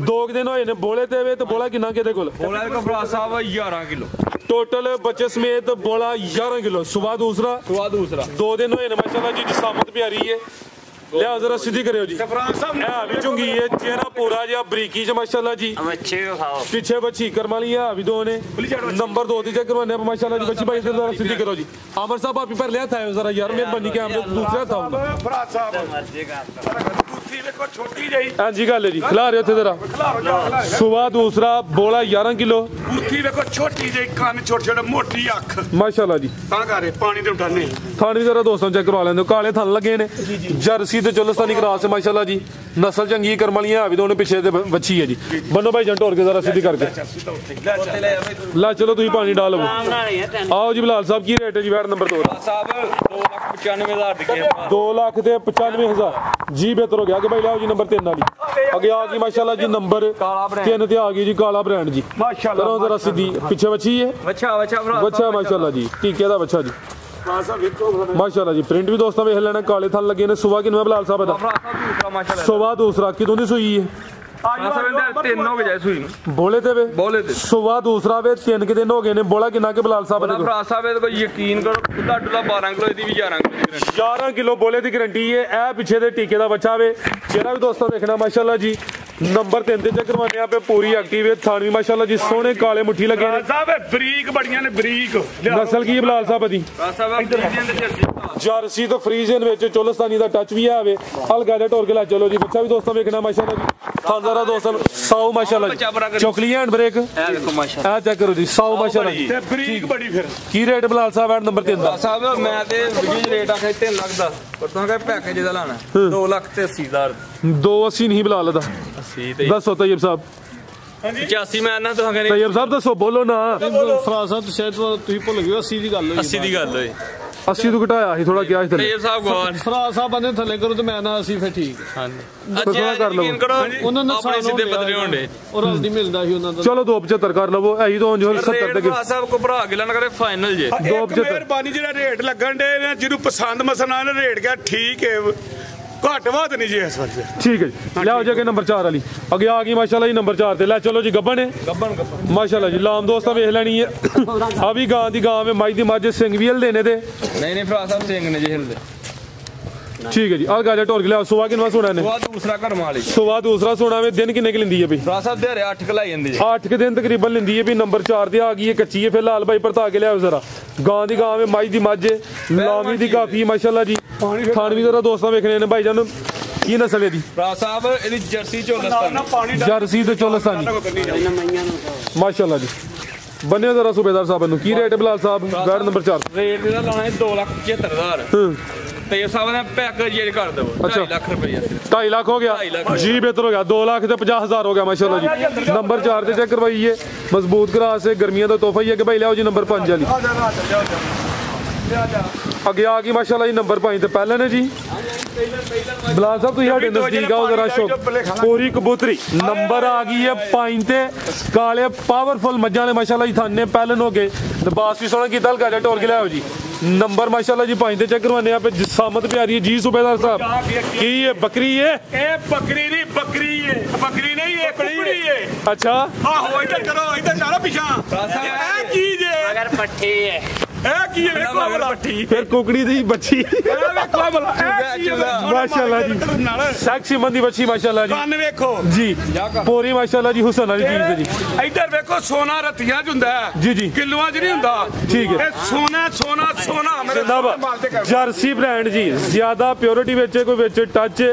2 ਦਿਨ ਹੋਏ ਨੇ। ਬੋਲੇ ਤੇ ਵੇ ਤੇ ਬੋਲਾ ਕਿੰਨਾ ਕਿਹਦੇ ਕੋਲ? ਬੋਲਾ ਦਾ ਭਰਾ ਸਾਹਿਬ 11 ਕਿਲੋ ਟੋਟਲ ਬੱਚੇ ਸਮੇਤ ਬੋਲਾ 11 ਕਿਲੋ। ਸੁਬਾ ਦੂਸਰਾ 2 ਦਿਨ ਹੋਏ ਨੇ। ਮਾਸ਼ਾਅੱਲਾ ਜੀ ਜਿਸਾਮਤ ਪਿਆਰੀ ਹੈ। ਲਿਆ ਜ਼ਰਾ ਸਿੱਧੀ ਕਰਿਓ ਜੀ। ਹੈ ਵੀ ਚੁੰਗੀ ਹੈ ਚਿਹਰਾ ਪੂਰਾ ਜਿਹਾ ਬਰੀਕੀ ਚ ਮਾਸ਼ਾਅੱਲਾ ਜੀ। ਪਿੱਛੇ ਬੱਚੀ ਕਰਮ ਵਾਲੀ ਹੈ ਵੀ ਦੋ ਨੇ। ਨੰਬਰ 2 ਤੇ ਚੈੱਕ ਕਰਵਾਨੇ ਆ ਮਾਸ਼ਾਅੱਲਾ ਜੀ। ਬੱਚੀ ਭਾਈ ਜ਼ਰਾ ਸਿੱਧੀ ਕਰੋ ਜੀ। ਆਮਰ ਸਾਹਿਬ ਆਪੀ ਪਰ ਲਿਆ ਥਾਇਓ ਜ਼ਰਾ ਯਾਰ ਮਿਹਰਬਾਨੀ ਕੈਮਰੇ ਦੂਸਰਾ ਥਾਉਂਗਾ ਭਰਾ ਸਾਹਿਬ ਕੁੱਤੀ ਵੇਖੋ ਛੋਟੀ ਜਿਹੀ। ਹਾਂਜੀ ਗੱਲ ਹੈ ਜੀ ਖਿਲਾ ਰਹੇ ਉੱਥੇ ਜ਼ਰਾ। ਸੁਬਾ ਦੂਸਰਾ ਬੋਲਾ 11 ਕਿਲੋ। ਕੁੱਤੀ ਵੇਖੋ ਛੋਟੀ ਜਿਹੀ ਕੰਨ ਛੋਟੇ ਛੋਟੇ ਮੋਟੀ ਅੱਖ ਮਾਸ਼ਾਅੱਲਾ ਜੀ। ਤਾਂ ਕਰੇ ਪਾਣੀ ਦੇ ਉਠਾਨੇ ਥਾਣੀ ਜ਼ਰਾ ਦੋਸਤਾਂ ਚੈੱਕ ਕਰਵਾ ਲੈਂਦੇ ਕਾਲੇ ਥਣ ਲੱਗੇ ਨੇ। ਜਰਸੀ ਤੇ ਚੋਲਸਤਾਨੀ ਕਰਾਸ ਹੈ ਮਾਸ਼ਾਅੱਲਾ ਜੀ। ਨਸਲ ਚੰਗੀ ਕਰਮ ਵਾਲੀਆਂ ਹੈ ਵੀ ਦੋਨੇ ਪਿੱਛੇ ਤੇ ਬੱਚੀ ਹੈ ਜੀ। ਬੰਨੋ ਭਾਈ ਜੰਟ ਹੋਰ ਕੇ ਜ਼ਰਾ ਸਿੱਧੀ ਕਰਕੇ ਲੈ ਚਲੋ ਤੁਸੀਂ ਪਾਣੀ ਡਾਲ ਲਵੋ। ਆਓ ਜੀ ਬਲਾਲ ਸਾਹਿਬ ਕੀ ਰੇਟ ਹੈ ਜੀ ਵੈਟ ਨੰਬਰ 2 ਸਾਹਿਬ 2,95,000 ਦੀ 2,95,000 ਜੀ ਬਿਹਤਰ ਹੋ ਗਿਆ ਕਿ ਭਾਈ ਲਿਆਓ ਜੀ ਨੰਬਰ 3 ਵਾਲੀ। ਅੱਗੇ ਆ ਗਈ ਮਾਸ਼ਾਅੱਲਾ ਜੀ ਨੰਬਰ 3 ਤੇ ਆ ਗਈ ਜੀ ਕਾਲਾ ਬ੍ਰਾਂਡ ਜੀ। ਮਾਸ਼ਾਅੱਲਾ ਕਰੋ ਜ਼ਰਾ ਸਿੱਧੀ ਪਿੱਛੇ ਬੱਚੀ ਹੈ ਬੱਚਾ ਮਾਸ਼ਾਅੱਲਾ ਜੀ। ਟੀਕੇ ਦਾ ਬੱਚਾ ਜੀ ਮਾਸ਼ਾਅੱਲਾ ਜੀ। ਪ੍ਰਿੰਟ ਵੀ ਦੋਸਤਾਂ ਵੇਖ ਲੈਣਾ ਕਾਲੇ ਥਣ ਲੱਗੇ ਨੇ। ਸੁਬਾ ਕਿੰਨਾ ਬਲਾਲ ਸਾਹਿਬ ਦਾ? ਸੁਬਾ ਦੂਸਰਾ ਕਿਦੋਂ ਦੀ ਸੂਈ ਹੈ? 3 ਹੋ ਗਏ ਸੂਈ ਨੂੰ ਬੋਲੇ ਤੇ ਵੇ ਬੋਲੇ ਤੇ ਸੁਬਾ ਦੂਸਰਾ ਵੇ 3 ਕਿ ਦਿਨ ਹੋ ਗਏ ਨੇ। ਬੋਲਾ ਕਿੰਨਾ ਕਿ ਬਲਾਲ ਸਾਹਿਬ ਦੇ? ਭਰਾ ਸਾਹਿਬ ਇਹਦੇ ਕੋਈ ਯਕੀਨ ਕਰੋ ਖੁੱਲਾ ਡੁੱਲਾ 12 ਕਿਲੋ ਇਹਦੀ ਵੀ 11 ਕਿਲੋ 11 ਕਿਲੋ ਬੋਲੇ ਦੀ ਗਰੰਟੀ ਹੈ। ਇਹ ਪਿੱਛੇ ਦੇ ਟੀਕੇ ਦਾ ਬੱਚਾ ਵੇ। ਚਿਹਰਾ ਵੀ ਦੋਸਤਾਂ ਦੇਖਣਾ ਮਾਸ਼ਾਅੱਲਾ ਜੀ। ਨੰਬਰ 3 ਤੇ ਚੈੱਕ ਕਰਵਾਨੇ ਆ ਪੇ ਪੂਰੀ ਐਕਟਿਵ ਹੈ। ਥਾਣ ਵੀ ਮਾਸ਼ਾਅੱਲਾ ਜੀ ਸੋਹਣੇ ਕਾਲੇ ਮੁੱਠੀ ਲੱਗੇ ਨੇ। ਸਾਹਿਬ ਬਰੀਕ ਬੜੀਆਂ ਨੇ ਬਰੀਕ। ਨਸਲ ਕੀ ਬਲਾਲ ਸਾਹਿਬ ਦੀ? ਜਰਸੀ ਤੇ ਫਰੀਜ਼ਨ ਵਿੱਚ ਚੋਲਸਤਾਨੀ ਦਾ ਟੱਚ ਵੀ ਆਵੇ। ਹਲਕਾ ਜਿਹਾ ਟੋਰ ਕੇ ਲੈ ਚਲੋ ਜੀ। ਬੱਚਾ ਵੀ ਦੋਸਤਾਂ ਵੇਖਣਾ ਮਾਸ਼ਾਅੱਲਾ ਜੀ। ਥਾਂਦਾਰਾ ਦੋਸਤਾਂ ਸਾਊ ਮਾਸ਼ਾਅੱਲਾ ਜੀ। ਚੋਕਲੀ ਹੈਂਡ ਬ੍ਰੇਕ ਇਹ ਦੇਖੋ ਮਾਸ਼ਾਅੱਲਾ ਆ ਚੈੱਕ ਕਰੋ ਜੀ। ਸਾਊ ਮਾਸ਼ਾਅੱਲਾ ਜੀ ਤੇ ਬਰੀਕ ਬੜੀ ਫਿਰ ਕੀ ਰੇਟ ਬਲਾਲ ਸਾਹਿਬ ਐਡ ਨੰਬਰ 3 ਦਾ? ਸਾਹਿਬ ਮੈਂ ਤੇ ਵੀਡੀਓ ਰੇਟ ਆਖਿਆ 3 ਲੱਖ ਦਾ ਪਰ ਤੁਸੀਂ ਕਹੇ ਪੈਕੇਜ ਦਾ ਲਾਣਾ 2,80,000 280 ਨਹੀਂ ਬਲਾਲ ਦਾ 80 ਤੇ ਦੱਸੋ ਤੈयब ਸਾਹਿਬ। 85 ਮੈਂ ਨਾ ਤੁਸੀਂ ਕਹਿੰਦੇ ਤैयब ਸਾਹਿਬ ਦੱਸੋ ਬੋਲੋ ਨਾ। ਫਰਾਜ਼ ਸਾਹਿਬ ਸ਼ਾਇਦ ਤੁਸੀਂ ਭੁੱਲ ਗਏ 80 ਦੀ ਗੱਲ ਹੋਈ। 80 ਦੀ ਗੱਲ ਹੋਈ 80 ਤੋਂ ਘਟਾਇਆ ਸੀ ਥੋੜਾ ਕਿਹਾ ਸੀ ਥੱਲੇ। ਤੇਜ ਸਾਹਿਬ ਗਵਾਨ ਫਰਾਜ਼ ਸਾਹਿਬ ਬੰਦੇ ਥੱਲੇ ਕਰੋ ਤੇ ਮੈਂ ਨਾ 80 ਫਿਰ ਠੀਕ। ਹਾਂਜੀ ਥੋੜਾ ਕਰ ਲਓ। ਉਹਨਾਂ ਨੇ ਆਪਣੇ ਸਿੱਧੇ ਬਦਲੇ ਹੁੰਦੇ ਔਰ ਹਲਦੀ ਮਿਲਦਾ ਸੀ ਉਹਨਾਂ ਦਾ। ਚਲੋ 275 ਕਰ ਲਵੋ। ਇਹੀ ਤੋਂ ਜੋ 70 ਤੇ ਭਰਾ ਸਾਹਿਬ ਕੋ ਭਰਾ ਗਿਲਾ ਨਾ ਕਰੇ ਫਾਈਨਲ ਜੇ ਇੱਕ ਮਿਹਰਬਾਨੀ ਜਿਹੜਾ ਰੇਟ ਲੱਗਣ ਦੇ ਨੇ ਜਿਹਨੂੰ ਪਸੰਦ ਮਸਨਾ ਨੇ ਰੇਟ ਗਿਆ ਠੀਕ ਹੈ ਘੱਟ ਵੱਧ ਨਹੀਂ ਜੀ ਇਸ ਵਾਰ। ਠੀਕ ਹੈ ਜੀ ਲਿਆਓ ਜਾ ਕੇ ਨੰਬਰ 4 ਵਾਲੀ। ਅੱਗੇ ਆ ਗਈ ਮਾਸ਼ਾਅੱਲਾ ਜੀ ਨੰਬਰ 4 ਤੇ। ਲੈ ਚਲੋ ਜੀ ਗੱਬਣ ਹੈ ਮਾਸ਼ਾਅੱਲਾ ਜੀ। ਲਾਮ ਦੋਸਤਾਂ ਵੇਖ ਲੈਣੀ ਹੈ। ਆ ਵੀ ਗਾਂ ਦੀ ਗਾਂ ਵੇ ਮਾਈ ਦੀ ਮੱਝ ਸਿੰਘ ਵੀ ਹਿਲਦੇ ਨੇ ਤੇ ਨਹੀਂ ਭਰਾ ਸਾਹਿਬ ਸਿੰਘ ਨੇ ਜੇ ਹਿਲਦੇ। ਠੀਕ ਹੈ ਜੀ ਆ ਗਾਜਾ ਟੋਰ ਕੇ ਲਿਆਓ। ਸੁਬਾ ਕਿੰਨਾ ਸੋਣਾ ਨੇ? ਉਹ ਦੂਸਰਾ ਘਰ ਵਾਲੀ ਸੁਬਾ ਦੂਸਰਾ ਸੋਣਾ ਵੇ। ਦਿਨ ਕਿੰਨੇ ਕਿ ਲੈਂਦੀ ਹੈ ਬਈ? ਭਰਾ ਸਾਹਿਬ ਦਿਹਾੜੇ 8 ਕਲਾਈ ਜਾਂਦੀ ਜੀ। 8 ਕਿ ਦਿਨ ਤਕਰੀਬਨ ਲੈਂਦੀ ਹੈ ਵੀ। ਨੰਬਰ 4 ਤੇ ਆ ਗਈ ਹੈ ਕੱਚੀ ਹੈ। ਫਿਰ ਲਾਲ ਬਾਈ ਪਰਤਾ ਕੇ ਲਿਆਓ ਜ਼ਰਾ। ਗਾਂ ਦੀ ਗਾਂ ਵੇ ਮਾਈ ਦੀ ਮੱਝ ਲਾਮੀ ਦੀ ਕਾਫੀ ਮਾਸ਼ਾਅੱਲਾ ਜੀ। ਥਾਣਵੀ ਜ਼ਰਾ ਦੋਸਤਾਂ ਵੇਖਣੇ ਨੇ ਭਾਈ ਜਾਨ ਕੀ ਨਸਲ ਹੈ ਦੀ? ਭਰਾ ਸਾਹਿਬ ਇਹਦੀ ਜਰਸੀ ਚੋਲਸਤਾਨੀ ਜਰਸੀ ਤੇ ਚੋਲਸਤਾਨੀ ਮਾਸ਼ਾਅੱਲਾ ਜੀ। ਬੰਨਿਓ ਜ਼ਰਾ ਸੂਬੇਦਾਰ ਸਾਹਿਬ ਨੂੰ ਕੀ ਰੇਟ ਹੈ ਬਲਾਲ ਸਾਹਿਬ ਵੈਟ ਨੰਬਰ 4? ਰੇਟ ਇਹਦਾ ਲਾਣਾ ਹੈ 2,75,000 ਤੇ ਸਾਹਿਬ ਨੇ ਪੈਕੇਜ ਜੇ ਕਰ ਦਿਓ 2.5 ਲੱਖ ਰੁਪਏ 2.5 ਲੱਖ ਹੋ ਗਿਆ ਜੀ। ਬਿਹਤਰ ਹੋ ਗਿਆ 2,50,000 ਹੋ ਗਿਆ ਮਾਸ਼ਾਅੱਲਾ ਜੀ। ਨੰਬਰ 4 ਤੇ ਚੈੱਕ ਕਰਵਾਈਏ। ਮਜ਼ਬੂਤ ਕਰਾਸ ਹੈ ਗਰਮੀਆਂ ਦਾ ਤੋਹਫਾ ਹੀ ਹੈ ਕਿ ਭਾਈ ਲਿਆਓ ਜੀ ਨੰਬਰ 5 ਵਾਲੀ। ਅੱਗੇ ਆ ਗਈ ਮਾਸ਼ਾਅੱਲਾ ਜੀ ਨੰਬਰ 5 ਤੇ ਪਹਿਲਾਂ ਨੇ ਜੀ ਬਲਾਲ ਸਾਹਿਬ ਤੁਸੀਂ ਸਾਡੇ ਨਜ਼ਦੀਕ ਆਓ ਜ਼ਰਾ। ਸ਼ੌਕ ਪੂਰੀ ਕਬੂਤਰੀ ਨੰਬਰ ਆ ਗਈ ਹੈ 5 ਤੇ ਕਾਲੇ ਪਾਵਰਫੁਲ ਮੱਝਾਂ ਵਾਲੇ ਮਾਸ਼ਾਅੱਲਾ ਜੀ ਥਾਨੇ ਪਹਿਲਨ ਹੋ ਗਏ ਤੇ ਬਾਸ ਵੀ ਸੋਹਣਾ ਕੀਤਾ। ਹਲਕਾ ਜਿਹਾ ਟੋਰ ਕੇ ਲਿਆਓ ਜੀ ਨੰਬਰ ਮਾਸ਼ਾਅੱਲਾ ਜੀ 5 ਤੇ ਚੈੱਕ ਕਰਵਾਨੇ ਆ। ਜਿਸਾਮਤ ਪਿਆਰੀ ਹੈ ਜੀ ਸੂਬੇਦਾਰ ਸਾਹਿਬ। ਕੀ ਹੈ ਬੱਕਰੀ ਹੈ? ਇਹ ਬੱਕਰੀ ਨਹੀਂ ਬੱਕਰੀ ਹੈ ਬੱਕਰੀ ਨਹੀਂ ਇਹ ਕੁਕੜੀ ਹੈ। ਅੱਛਾ ਆਹੋ ਇੱਧਰ ਕਰੋ ਇੱਧਰ ਚਾਰੋ ਪਿਛਾਂ ਇਹ ਚੀਜ਼ ਹੈ अगर पट्टी है ਇਹ ਕੀ ਹੈ ਵੇਖੋ ਭਲਾ ਫਿਰ ਕੁਕੜੀ ਦੀ ਬੱਚੀ ਇਹ ਵੇਖੋ ਭਲਾ ਇਹ ਕੀ ਹੈ ਮਾਸ਼ਾਅੱਲਾ ਜੀ ਸੈਕਸੀ ਮੰਦੀ ਬੱਚੀ ਮਾਸ਼ਾਅੱਲਾ ਜੀ ਕੰਨ ਵੇਖੋ ਜੀ ਪੂਰੀ ਮਾਸ਼ਾਅੱਲਾ ਜੀ ਹੁਸਨ ਵਾਲੀ ਚੀਜ਼ ਹੈ ਜੀ ਇੱਧਰ ਵੇਖੋ ਸੋਨਾ ਰਤੀਆਂ ਚ ਹੁੰਦਾ ਹੈ ਜੀ ਜੀ ਕਿਲੋਆਂ ਚ ਨਹੀਂ ਹੁੰਦਾ ਠੀਕ ਹੈ ਇਹ ਸੋਨਾ ਸੋਨਾ ਸੋਨਾ ਮੇਰੇ ਮਾਲ ਤੇ ਕਰ ਜਰਸੀ ਬ੍ਰਾਂਡ ਜੀ ਜ਼ਿਆਦਾ ਪਿਓਰਿਟੀ ਵਿੱਚ ਕੋਈ ਵਿੱਚ ਟੱਚ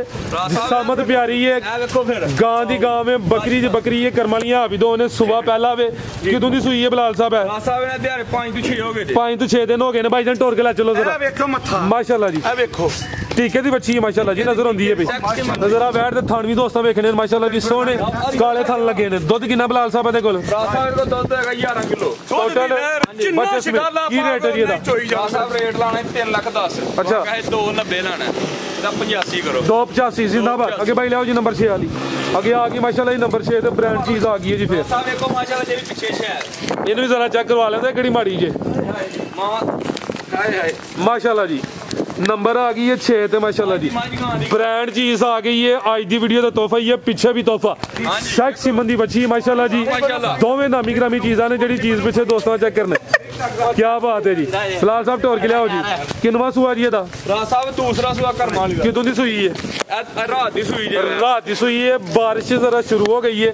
ਸਾਮਤ ਪਿਆਰੀ ਹੈ ਇਹ ਵੇਖੋ ਫਿਰ ਗਾਂ ਦੀ ਗਾਂ में बकरी जी बकरी है करमालियां अभी दो ने सुबह पहला वे किदों दी सुई है बिलाल साहब है ਸਾਹਿਬ ਨੇ ਦਿਹਾੜੇ 5 ਤੋਂ 6 ਹੋ ਗਏ 5 ਤੋਂ 6 दिन हो गए ने भाईजान टोर के ला चलो जरा ਇਹ ਵੇਖੋ ਮੱਥਾ माशाल्लाह जी ਇਹ ਵੇਖੋ टीके दी बच्ची है माशाल्लाह जी नजर आंदी है भाई नजर आ बैठ ते थानवी दोस्तां वेखने ने माशाल्लाह जी सोने काले थन लगे ने दुध किन्ना बिलाल साहब दे कोल ਸਾਹਿਬ ਕੋਲ ਦੁੱਧ ਹੈਗਾ 11 ਕਿਲੋ टोटल ਜਿੰਨਾ बच्चे ਸ਼ਿਕਾਲਾ की रेट है जी दा ਚੋਈ ਜਾ ਸਾਹਿਬ ਰੇਟ ਲਾਣਾ 3 ਲੱਖ 10 ਅੱਛਾ। ਕਹੇ 290 ਲਾਣਾ ਇਹਦਾ 85 ਕਰੋ 285 जिंदाबाद आगे भाई लाओ जी नंबर 6 वाली आगे आ गई माशाल्लाह जी नंबर 6 ते ब्रांड चीज आ गई है जी फिर ਸਾਹਿਬ ਵੇਖੋ ਮਾਸ਼ਾਅੱਲਾ ਜਿਹੜੀ ਪਿੱਛੇ ਸ਼ਹਿਰ ਇਹਨੂੰ ਵੀ ਜ਼ਰਾ ਚੈੱਕ ਕਰਵਾ ਲੈਂਦੇ ਕਿਹੜੀ ਮਾੜੀ ਜੇ ਮਾਂ ਹਾਏ ਹਾਏ माशाल्लाह जी नंबर आ गई है 6 ਤੇ माशाल्लाह जी ਮਾਂ ਦੀ ਗਾਂ ਦੀ ब्रांड चीज आ गई है आज दी वीडियो ਦਾ ਤੋਹਫਾ ਹੀ ਹੈ ਪਿੱਛੇ ਵੀ ਤੋਹਫਾ ਸ਼ੈਕ ਸਿਮਨ ਦੀ ਬੱਚੀ ਮਾਸ਼ਾਅੱਲਾ ਜੀ ਮਾਸ਼ਾਅੱਲਾ। ਦੋਵੇਂ ਨਾਮੀ ਗ੍ਰਾਮੀ ਚੀਜ਼ਾਂ ਨੇ ਜਿਹੜੀ ਚੀਜ਼ ਪਿੱਛੇ ਦੋਸਤਾਂ ਚੈੱਕ ਕਰਨੇ ਕੀ ਬਾਤ ਹੈ ਜੀ ਫਿਲਹਾਲ ਸਾਹਿਬ ਢੋਰ ਕੇ ਲਿਆਓ ਜੀ ਕਿੰਨਵਾ ਸੂਆ ਜੀ ਇਹਦਾ ਰਾਜ ਸਾਹਿਬ ਦੂਸਰਾ ਸੁਆ ਕਰਮ ਵਾਲੀ ਦਾ ਕਿਦੋਂ ਦੀ ਸੂਈ ਹੈ ਇਹ ਰਾਤ ਦੀ ਸੂਈ ਜੇ ਰਾਤ ਦੀ ਸੂਈ ਹੈ ਬਾਰਿਸ਼ ਜ਼ਰਾ ਸ਼ੁਰੂ ਹੋ ਗਈ ਹੈ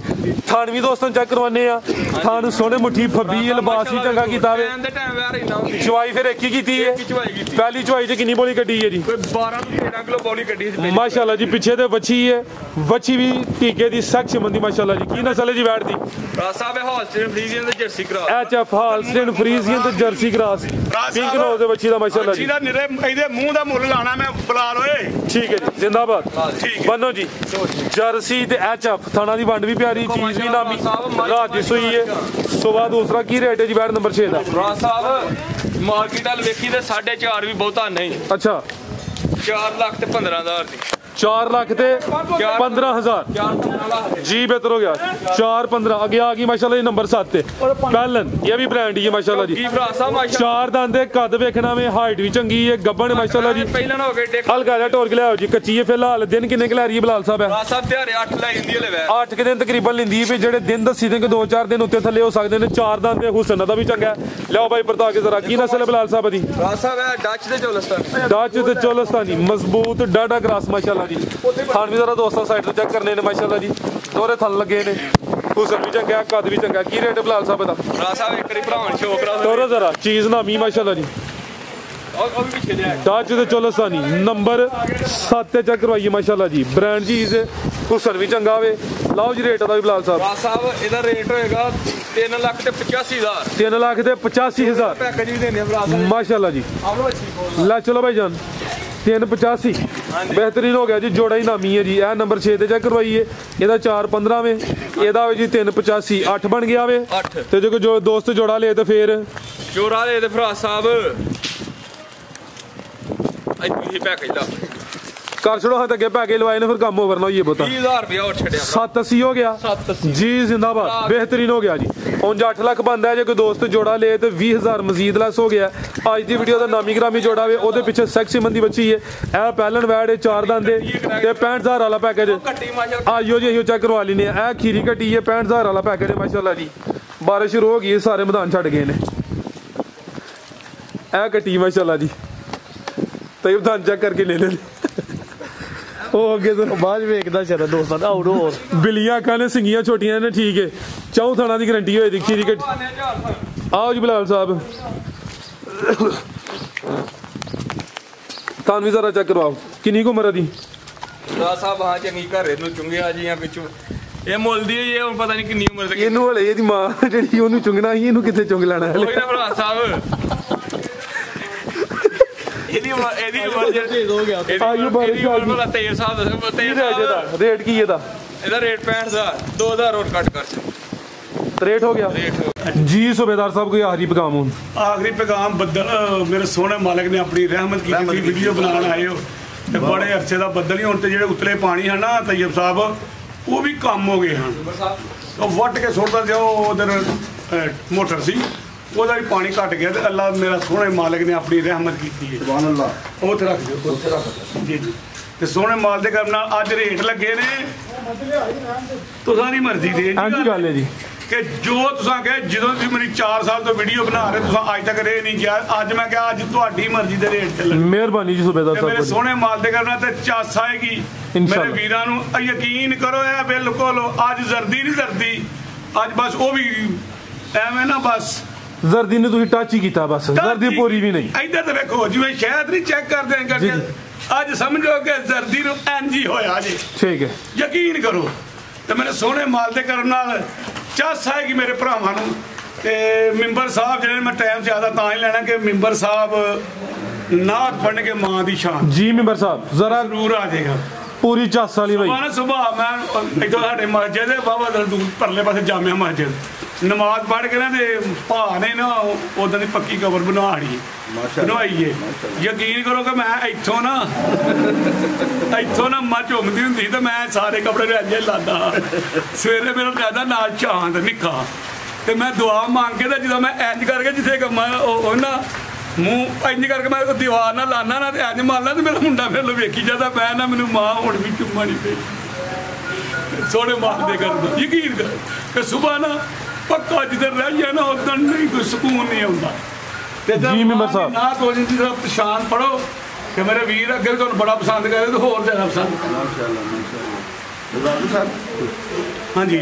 ਥਾਨ ਵੀ ਦੋਸਤਾਂ ਚੈੱਕ ਕਰਵਾਨੇ ਆ ਥਾਨ ਸੋਹਣੇ ਮੁੱਠੀ ਫੱਬੀ ਲਿਬਾਸ ਵੀ ਚੰਗਾ ਕੀਤਾ ਵੇ ਟਾਈਮ ਦੇ ਟਾਈਮ ਵਾਰ ਇੰਨਾ ਹੁੰਦੀ ਚਵਾਈ ਫਿਰ ਇੱਕ ਹੀ ਕੀਤੀ ਹੈ ਕੀ ਚਵਾਈ ਕੀਤੀ ਪਹਿਲੀ ਚਵਾਈ 'ਚ ਕਿੰਨੀ ਬੋਲੀ ਕੱਢੀ ਹੈ ਜੀ ਕੋਈ 12 ਤੋਂ 13 ਕਿਲੋ ਬੋਲੀ ਕੱਢੀ ਸੀ ਮਾਸ਼ਾਅੱਲਾ ਜੀ ਪਿੱਛੇ ਤੇ ਵੱਛੀ ਹੈ ਵੱਛੀ ਵੀ ਟੀਕੇ ਦੀ ਸਖਤ ਮੰਦੀ ਮਾਸ਼ਾਅੱਲਾ ਜੀ ਕੀ ਨਸਲ ਹੈ ਜੀ ਵੈਟ ਦੀ ਰਾਜ ਸਾਹਿਬ ਹਾਲਸਟੇਨ ਫਰੀਜ਼ੀਅਨ ਤੇ ਜਰਸੀ ਕਰਾ ਐਚਐਫ ਹਾਲਸਟੇਨ ਫਰੀਜ਼ੀਅਨ ਤੇ ਜਰਸੀ ਕ੍ਰਾਸ ਪਿੰਕ ਨੋਜ਼ ਦੇ ਬੱਚੀ ਦਾ ਮਾਸ਼ਾਅੱਲਾ ਜੀ ਜਿਹਦਾ ਨਿਰੇ ਇਹਦੇ ਮੂੰਹ ਦਾ ਮੁੱਲ ਲਾਣਾ ਮੈਂ ਬੁਲਾ ਲੋਏ ਠੀਕ ਹੈ ਜੀ ਜ਼ਿੰਦਾਬਾਦ ਠੀਕ ਬੰਨੋ ਜੀ ਜਰਸੀ ਤੇ ਐਚਐਫ ਥਾਣਾ ਦੀ ਵੰਡ ਵੀ ਪਿਆਰੀ ਚੀਜ਼ ਵੀ ਨਾਮੀ ਰਾਤ ਦੀ ਸੂਈ ਹੈ ਸੁਬਾ ਦੂਸਰਾ ਕੀ ਰੇਟ ਹੈ ਜੀ ਬੈਟ ਨੰਬਰ 6 ਦਾ ਰਾਜ ਸਾਹਿਬ ਮਾਰਕੀਟ ਵਾਲ ਵੇਖੀ ਤੇ 4.5 ਵੀ ਬਹੁਤਾ ਨਹੀਂ ਅੱਛਾ 4 ਲੱਖ ਤੇ 15,000 ਦੀ 4 ਲੱਖ ਤੇ 15,000 जी बेहतर हो गया 4-15 आगे आ गई माशाल्लाह ये नंबर 7 ਤੇ ਪਹਿਲਨ ਇਹ ਵੀ ਬ੍ਰਾਂਡ ਹੀ ਹੈ ਮਾਸ਼ਾਅੱਲਾ ਜੀ ਕੀ ਭਰਾ ਸਾਹਿਬ ਮਾਸ਼ਾਅੱਲਾ ਚਾਰ ਦੰਦ ਦੇ ਕੱਦ ਵੇਖਣਾ ਵੇ ਹਾਈਟ ਵੀ ਚੰਗੀ ਹੈ ਗੱਬਣ ਮਾਸ਼ਾਅੱਲਾ ਜੀ ਪਹਿਲਾਂ ਨਾ ਹੋ ਗਏ ਟੇਕ ਹਲਕਾ ਜਿਹਾ ਟੋਰ ਕੇ ਲਿਆਓ ਜੀ ਕੱਚੀ ਹੈ ਫਿਲਹਾਲ ਦਿਨ ਕਿੰਨੇ ਕੁ ਲੈ ਰਹੀ ਹੈ ਬਿਲਾਲ ਸਾਹਿਬ ਰਾਜ ਸਾਹਿਬ ਦਿਹਾੜੇ 8 ਲੈ ਜਾਂਦੀ ਹਲੇ ਵੈ 8 ਕਿ ਦਿਨ ਤਕਰੀਬਨ ਲੈਂਦੀ ਹੈ ਵੀ ਜਿਹੜੇ ਦਿਨ ਦੱਸੀ ਦੇ ਕਿ 2-4 ਦਿਨ ਉੱਤੇ ਥੱਲੇ ਹੋ ਸਕਦੇ ਨੇ ਚਾਰ ਦੰਦ ਦੇ ਹੁਸਨ ਦਾ ਵੀ ਚੰਗਾ ਹੈ ਲਿਆਓ ਬਾਈ ਪਰਤਾ ਕੇ ਜ਼ਰਾ ਕੀ ਨਸਲ ਹੈ ਬਿਲਾਲ ਸਾਹਿਬ ਦੀ ਰਾਜ ਸਾਹਿਬ ਇਹ ਡੱਚ ਦੇ ਚੋਲਸਤਾਨ ਡਾਚ ਤੇ ਚੋਲਸਤਾਨੀ ਮਜ਼ਬੂਤ ਡਾਡਾ ਕ੍ਰਾਸ ਮਾਸ਼ਾਅੱਲਾ ਜੀ ਖਾਨ ਵੀ ਜ਼ਰਾ ਦੋਸਤਾਂ ਸਾਈਡ ਤੋਂ ਚੈੱਕ ਕਰਨੇ ਨੇ ਮਾਸ਼ਾਅੱਲਾ ਜੀ ਦੋਰੇ ਥੱਲ ਲੱਗੇ ਨੇ ਹੁਸਨ ਵੀ ਚੰਗਾ ਕੱਦ ਵੀ ਚੰਗਾ ਕੀ ਰੇਟ ਹੈ ਬਿਲਾਲ ਸਾਹਿਬ ਦਾ ਰਾਜ ਸਾਹਿਬ ਇੱਕ ਵਾਰੀ ਭਰਾਵਾਂ ਸ਼ੋਕ ਕਰਾ ਤੋਰੋ ਜ਼ਰਾ ਚੀਜ਼ ਨਾਮੀ ਮਾਸ਼ਾਅੱਲਾ ਜੀ ਉਹ ਵੀ ਪਿੱਛੇ ਲਿਆ ਡਾਚ ਤੇ ਚੋਲਸਤਾਨੀ ਨੰਬਰ 7 ਤੇ ਚੈੱਕ ਕਰਵਾਈਏ ਮਾਸ਼ਾਅੱਲਾ ਜੀ ਬ੍ਰਾਂਡ ਚੀਜ਼ ਹੁਸਨ ਵੀ ਚੰਗਾ ਵੇ ਲਾਓ ਜੀ ਰੇਟ ਦਾ ਵੀ ਬਿਲਾਲ ਸਾਹਿਬ ਰਾਜ ਸਾਹਿਬ ਇਹਦਾ ਰੇਟ ਹੋਏਗਾ 3 ਲੱਖ ਤੇ 85,000 3 ਲੱਖ ਤੇ 85,000 ਪੈਕੇਜ ਵੀ ਦੇਣੇ ਭਰਾ ਸਾਹਿਬ ਮਾਸ਼ਾਅੱਲਾ ਜੀ ਆਵਲੋ ਅੱਛੀ ਲੈ ਚਲੋ ਭਾਈ ਜਾਨ 385 ਬਿਹਤਰੀਨ ਹੋ ਗਿਆ ਜੀ ਜੋੜਾ ਹੀ ਨਾਮੀ ਹੈ ਜੀ ਇਹ ਨੰਬਰ 6 ਤੇ ਚੈੱਕ ਕਰਵਾਈਏ ਇਹਦਾ 415 ਵੇ ਇਹਦਾ ਵੇ ਜੀ 385 8 ਬਣ ਗਿਆ ਵੇ 8 ਤੇ ਜੇ ਕੋਈ ਜੋ ਦੋਸਤ ਜੋੜਾ ਲੇ ਤੇ ਫੇਰ ਜੋੜਾ ਦੇ ਭਰਾ ਸਾਹਿਬ ਅੱਜ ਤੁਸੀਂ ਪੈਕੇਜ ਦਾ ਕਰ ਛੜੋ ਹੱਥ ਅੱਗੇ ਪੈ ਕੇ ਲਵਾਏ ਨੇ ਫਿਰ ਕੰਮ ਓਵਰ ਨਾ ਹੋਈਏ ਬਤਾ 20000 ਰੁਪਇਆ ਹੋਰ ਛੱਡਿਆ 780 ਹੋ ਗਿਆ 780 ਜੀ ਜ਼ਿੰਦਾਬਾਦ ਬਿਹਤਰੀਨ ਹੋ ਗਿਆ ਜੀ ਹੁਣ 8 ਲੱਖ ਬੰਦਾ ਹੈ ਜੇ ਕੋਈ ਦੋਸਤ ਜੋੜਾ ਲੇ ਤੇ 20,000 ਮਜ਼ੀਦ ਲੈਸ ਹੋ ਗਿਆ ਅੱਜ ਦੀ ਵੀਡੀਓ ਦਾ ਨਾਮੀ ਗ੍ਰਾਮੀ ਜੋੜਾ ਵੇ ਉਹਦੇ ਪਿੱਛੇ ਸੈਕਸੀ ਮੰਦੀ ਬੱਚੀ ਹੈ ਇਹ ਪਹਿਲਨ ਵੈੜ ਚਾਰ ਦੰਦ ਦੇ ਤੇ 65,000 ਵਾਲਾ ਪੈਕੇਜ ਕੱਟੀ ਮਾਸ਼ਾ ਆਇਓ ਜੀ ਇਹੋ ਚੈੱਕ ਕਰਵਾ ਲੈਨੇ ਆ ਇਹ ਖੀਰੀ ਘਟੀ ਹੈ 65,000 ਵਾਲਾ ਪੈਕੇਜ ਹੈ ਮਾਸ਼ਾਅੱਲਾ ਜੀ ਬਾਰਿਸ਼ ਸ਼ੁਰੂ ਹੋ ਗਈ ਹੈ ਸਾਰੇ ਮੈਦਾਨ ਛੱਡ ਗਏ ਨੇ ਇਹ ਘਟੀ ਮਾਸ਼ਾਅੱਲਾ ਜੀ ਤੇ ਮੈਦਾਨ ਚੈੱਕ ਕਰਕੇ ਲੈ ਲੈ ਉਹ ਅੱਗੇ ਤੋਂ ਬਾਅਦ ਵੇਖਦਾ ਚਰਾ ਦੋਸਤਾਂ ਦਾ ਆਊਟ ਹੋਰ ਬਿੱਲੀਆਂ ਅੱਖਾਂ ਨੇ ਸਿੰਗੀਆਂ ਛੋਟੀਆਂ ਨੇ ਠੀਕ ਹੈ ਚੌਂ ਥਾਣਾ ਦੀ ਗਰੰਟੀ ਹੋਈ ਦੀ ਖੀਰੀ ਘਟੀ ਆਓ ਜੀ ਬਿਲਾਲ ਸਾਹਿਬ ਤੁਹਾਨੂੰ ਵੀ ਜ਼ਰਾ ਚੈੱਕ ਕਰਵਾਓ ਕਿੰਨੀ ਕੁ ਉਮਰ ਹੈ ਦੀ ਰਾਜ ਸਾਹਿਬ ਹਾਂ ਚੰਗੀ ਘਰੇ ਨੂੰ ਚੁੰਗਿਆ ਜੀ ਜਾਂ ਵਿੱਚੋਂ ਇਹ ਮੁੱਲ ਦੀ ਇਹ ਹੁਣ ਪਤਾ ਨਹੀਂ ਕਿੰਨੀ ਉਮਰ ਦੇ ਇਹਨੂੰ ਹਲੇ ਇਹਦੀ ਮਾਂ ਜਿਹੜੀ ਉਹਨੂੰ ਚੁੰਗਣਾ ਸੀ ਇਹਨੂੰ ਕਿੱਥੇ ਚੁੰਗ ਲੈਣਾ ਹਲੇ ਕੋਈ ਨਾ ਭਰਾ ਸਾਹਿਬ ਇਹਦੀ ਉਮਰ ਜਿਹੜੀ ਹੋ ਗਿਆ ਆਇਓ ਬਾਰੇ ਇਹਦੀ ਉਮਰ ਭਲਾ 23 ਸਾਲ ਦੱਸੋ ਕੀ 23 ਰੇਟ ਸਾਲ ਇਹਦਾ ਰੇਟ ਕੀ ਇਹਦਾ ਇਹਦਾ ਰੇਟ 65,000 2,000 ਹੋਰ ਕੱਟ ਕਰ ਰੇਟ ਹੋ ਗਿਆ ਰੇਟ ਜੀ ਸੁਬੇਦਾਰ ਸਾਹਿਬ ਕੋਈ ਆਖਰੀ ਪੈਗਾਮ ਹੁਣ ਆਖਰੀ ਪੈਗਾਮ ਬੱਦਲ ਮੇਰੇ ਸੋਹਣੇ ਮਾਲਕ ਨੇ ਆਪਣੀ ਰਹਿਮਤ ਕੀਤੀ ਤੁਸੀਂ ਵੀਡੀਓ ਬਣਾਉਣ ਆਏ ਹੋ ਤੇ ਬੜੇ ਅਰਸੇ ਦਾ ਬੱਦਲ ਹੀ ਹੁਣ ਤੇ ਜਿਹੜੇ ਉਤਲੇ ਪਾਣੀ ਹਨ ਨਾ ਤੈਯਬ ਸਾਹਿਬ ਉਹ ਵੀ ਕੰਮ ਹੋ ਗਏ ਹਨ ਉਹ ਵੱਟ ਕੇ ਸੁੱਟਦਾ ਸੀ ਉਹ ਉਧਰ ਮੋਟਰ ਸੀ ਉਹਦਾ ਵੀ ਪਾਣੀ ਘਟ ਗਿਆ ਤੇ ਅੱਲਾ ਮੇਰਾ ਸੋਹਣੇ ਮਾਲਕ ਨੇ ਆਪਣੀ ਰਹਿਮਤ ਕੀਤੀ ਹੈ ਸੁਭਾਨ ਅੱਲਾ ਉੱਥੇ ਰੱਖ ਦਿਓ ਉੱਥੇ ਰੱਖ ਜੀ ਜੀ ਤੇ ਸੋਹਣੇ ਮਾਲ ਦੇ ਕਰਨ ਨਾਲ ਅੱਜ ਰੇਟ ਲੱਗੇ ਨੇ ਤੁਸਾਂ ਦੀ ਮਰਜ਼ੀ ਦੇ ਅੱਜ ਗੱਲ ਹੈ ਜੀ कि जो तुसां कहे जो मेरी 4 साल तो वीडियो बना रहे तुसां अज तक रेट नहीं किया अज मैं क्या अज तुहाडी मर्जी दे रेट चलन मेहरबानी जी सूबेदार साहब मेरे सोहने माल दे करना ते चास आएगी मेरे वीरां नूं यकीन करो है बिल्कुल अज जर्दी नहीं जर्दी अज बस वो भी एवें ना बस जर्दी ने तुसीं टच ही कीता बस जर्दी पूरी भी नहीं इधर ते देखो जिवें शहद नहीं चेक करदे करके अज समझो कि जर्दी नूं इंज ही होया जी ठीक है यकीन करो ते मेरे सोहने माल दे करन नाल चस आएगी मेरे भरावां नूं ते मिंबर साहब जिहड़े मैं टाइम ज्यादा तां ही लेना कि मिंबर साहब नात पढ़ने के मां दी शान जी मिंबर साहब जरा जरूर आ जाएगा पूरी चस वाली भाई सुबह मैं इधर साडे मस्जिद बाबा दलदूर परले पासे जामिया मस्जिद नमाज पढ़ के ना ते भा ने ना उदां दी पक्की कबर बनवाई बनवाइए यकीन करो कि मैं इत्थों ना मच झुमदी हुंदी ते मैं सारे कपड़े रंजे लादा सवेरे मेरा ज्यादा नाल चांद निक्का ते मैं दुआ मांग के ते ਜਦੋਂ मैं इंज करके जिथे कम्मा ना मूँह इंज करके मैं दीवार ना लाना ना ते इंज मारना ते मेरा मुंडा फिर वेखी जाता मैं ना मैनू मां हुण भी चुम्मा नहीं पे सोने मारदे कर यकीन कर कि सुबह ना पक्का जिधर रह गया ना उधर नहीं कोई सुकून नहीं आता जी मिंबर साहब ना तो जी तरफ शान पढ़ो कि मेरे वीर अगर तुहानू बड़ा पसंद करे तो होर ज्यादा पसंद माशाअल्लाह हाँ जी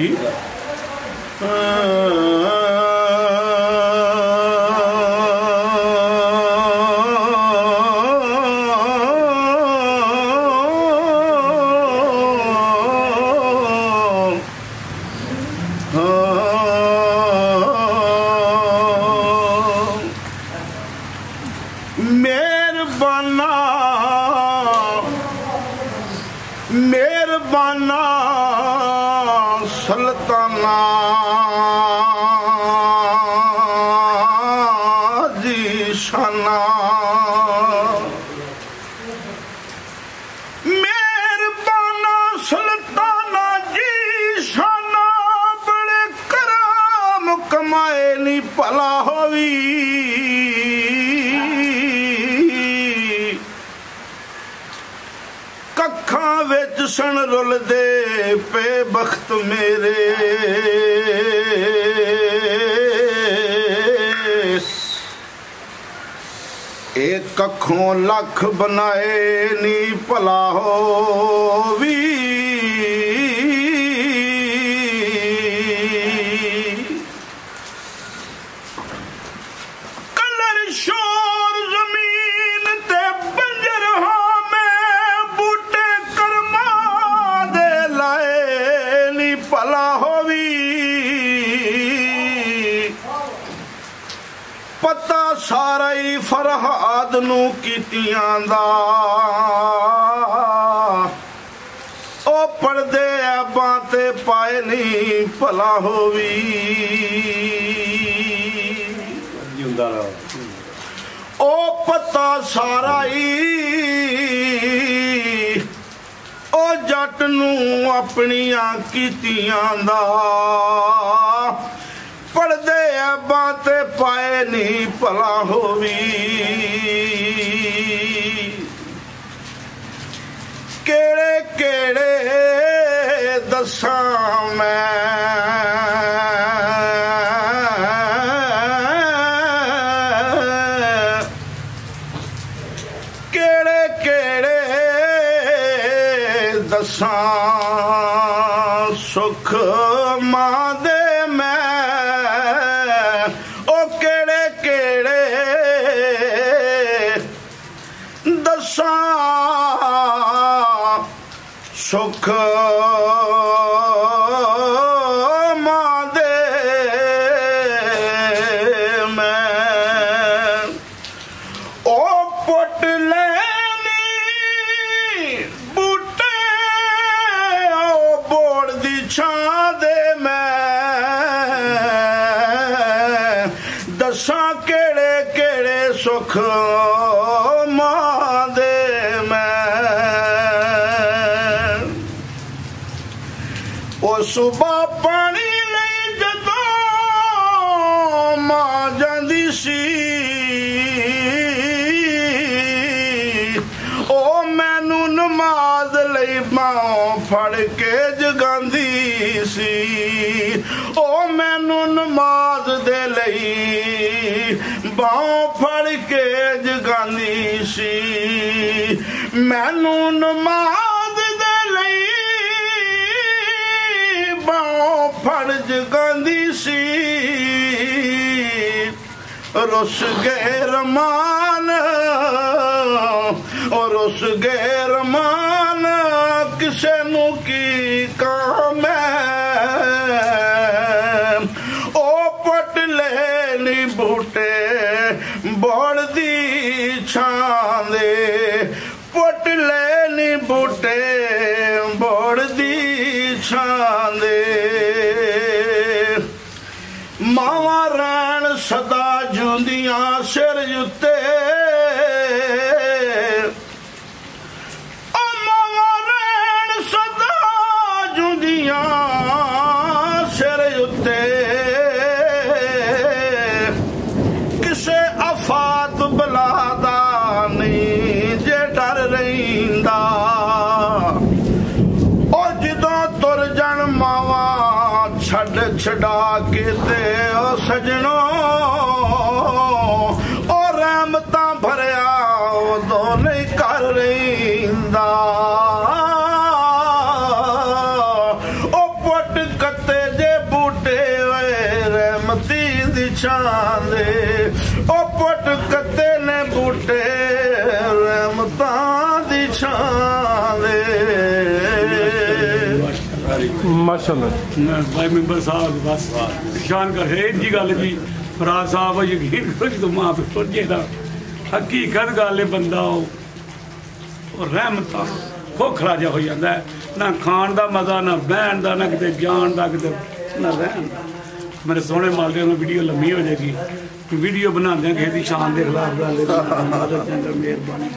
मेहरबाना सुल्ताना जी शाना मेहरबाना सुल्ताना जी शाना बड़े कराम कमाए नी भला होवी कखां विच सन रुलदे पे बख्त मेरे एक कखों लख बनाए नी भला होवी कलर शोर जमीन ते बंजर भला होवी पता सारा ही फरहाद नू कीतियां दा ओ पढ़दे ऐबां ते पाए नी भला होवी ओ पता सारा ही ओ जट नू अपनियां कीतियां दा पढ़दे ऐबां ते पाए नी भला होवी केड़े केड़े दसां मैं केड़े केड़े दसां सुख मां दे मैं ओ केड़े केड़े दसां सुख मां दे मैं ओ पुट लेनी बूटे ओ बोड़ दी छां दे मैं दसां केड़े केड़े सुख मां दे ओ सुबह पानी लई जदों मां जांदी सी ओ मैनू नमाज लई बाहों फड़ के जगांदी सी ओ मैनू नमाज दे लई बाहों फड़ के जगांदी सी मैनू नमाज दे लई बाहों फड़ जगांदी सी रुस गए रमान और रुस गए रमान किसे नू की काम ओ पट ले नी बूटे बोड़ दी छां दे पट ले नी बूटे बोड़ दी छां दे मावा रैन सदा जूंदियां सिर उत्ते मावा रैन सदा जूंदियां सिर उत्ते किसे आफात बला दा नहीं जे डर रहिंदा ओ जदों तुर जन मावा छड़ छड़ा के ते ओ सजनो ओ रहमतां भरिया उदों नहीं कर रहिंदा ओ पुट कत्ते जे बूटे वे रहमती दी छां दे ओ पुट कत्ते ने बूटे रहमतां दी छां दे माशाल्लाह भाई मेंबर साहब बस शान कर है जी गल जी फराज साहब यकीन करो जो मां प्यो जेदा हकीकत गल है बंदा और रहमत खोखला जा हो जाता है ना खान का मजा ना बहन का ना किते जान का किते ना रहन का मेरे सोहने मालदे में वीडियो लम्मी हो जाएगी वीडियो बनाते किसी की शान के खिलाफ गल मेहरबानी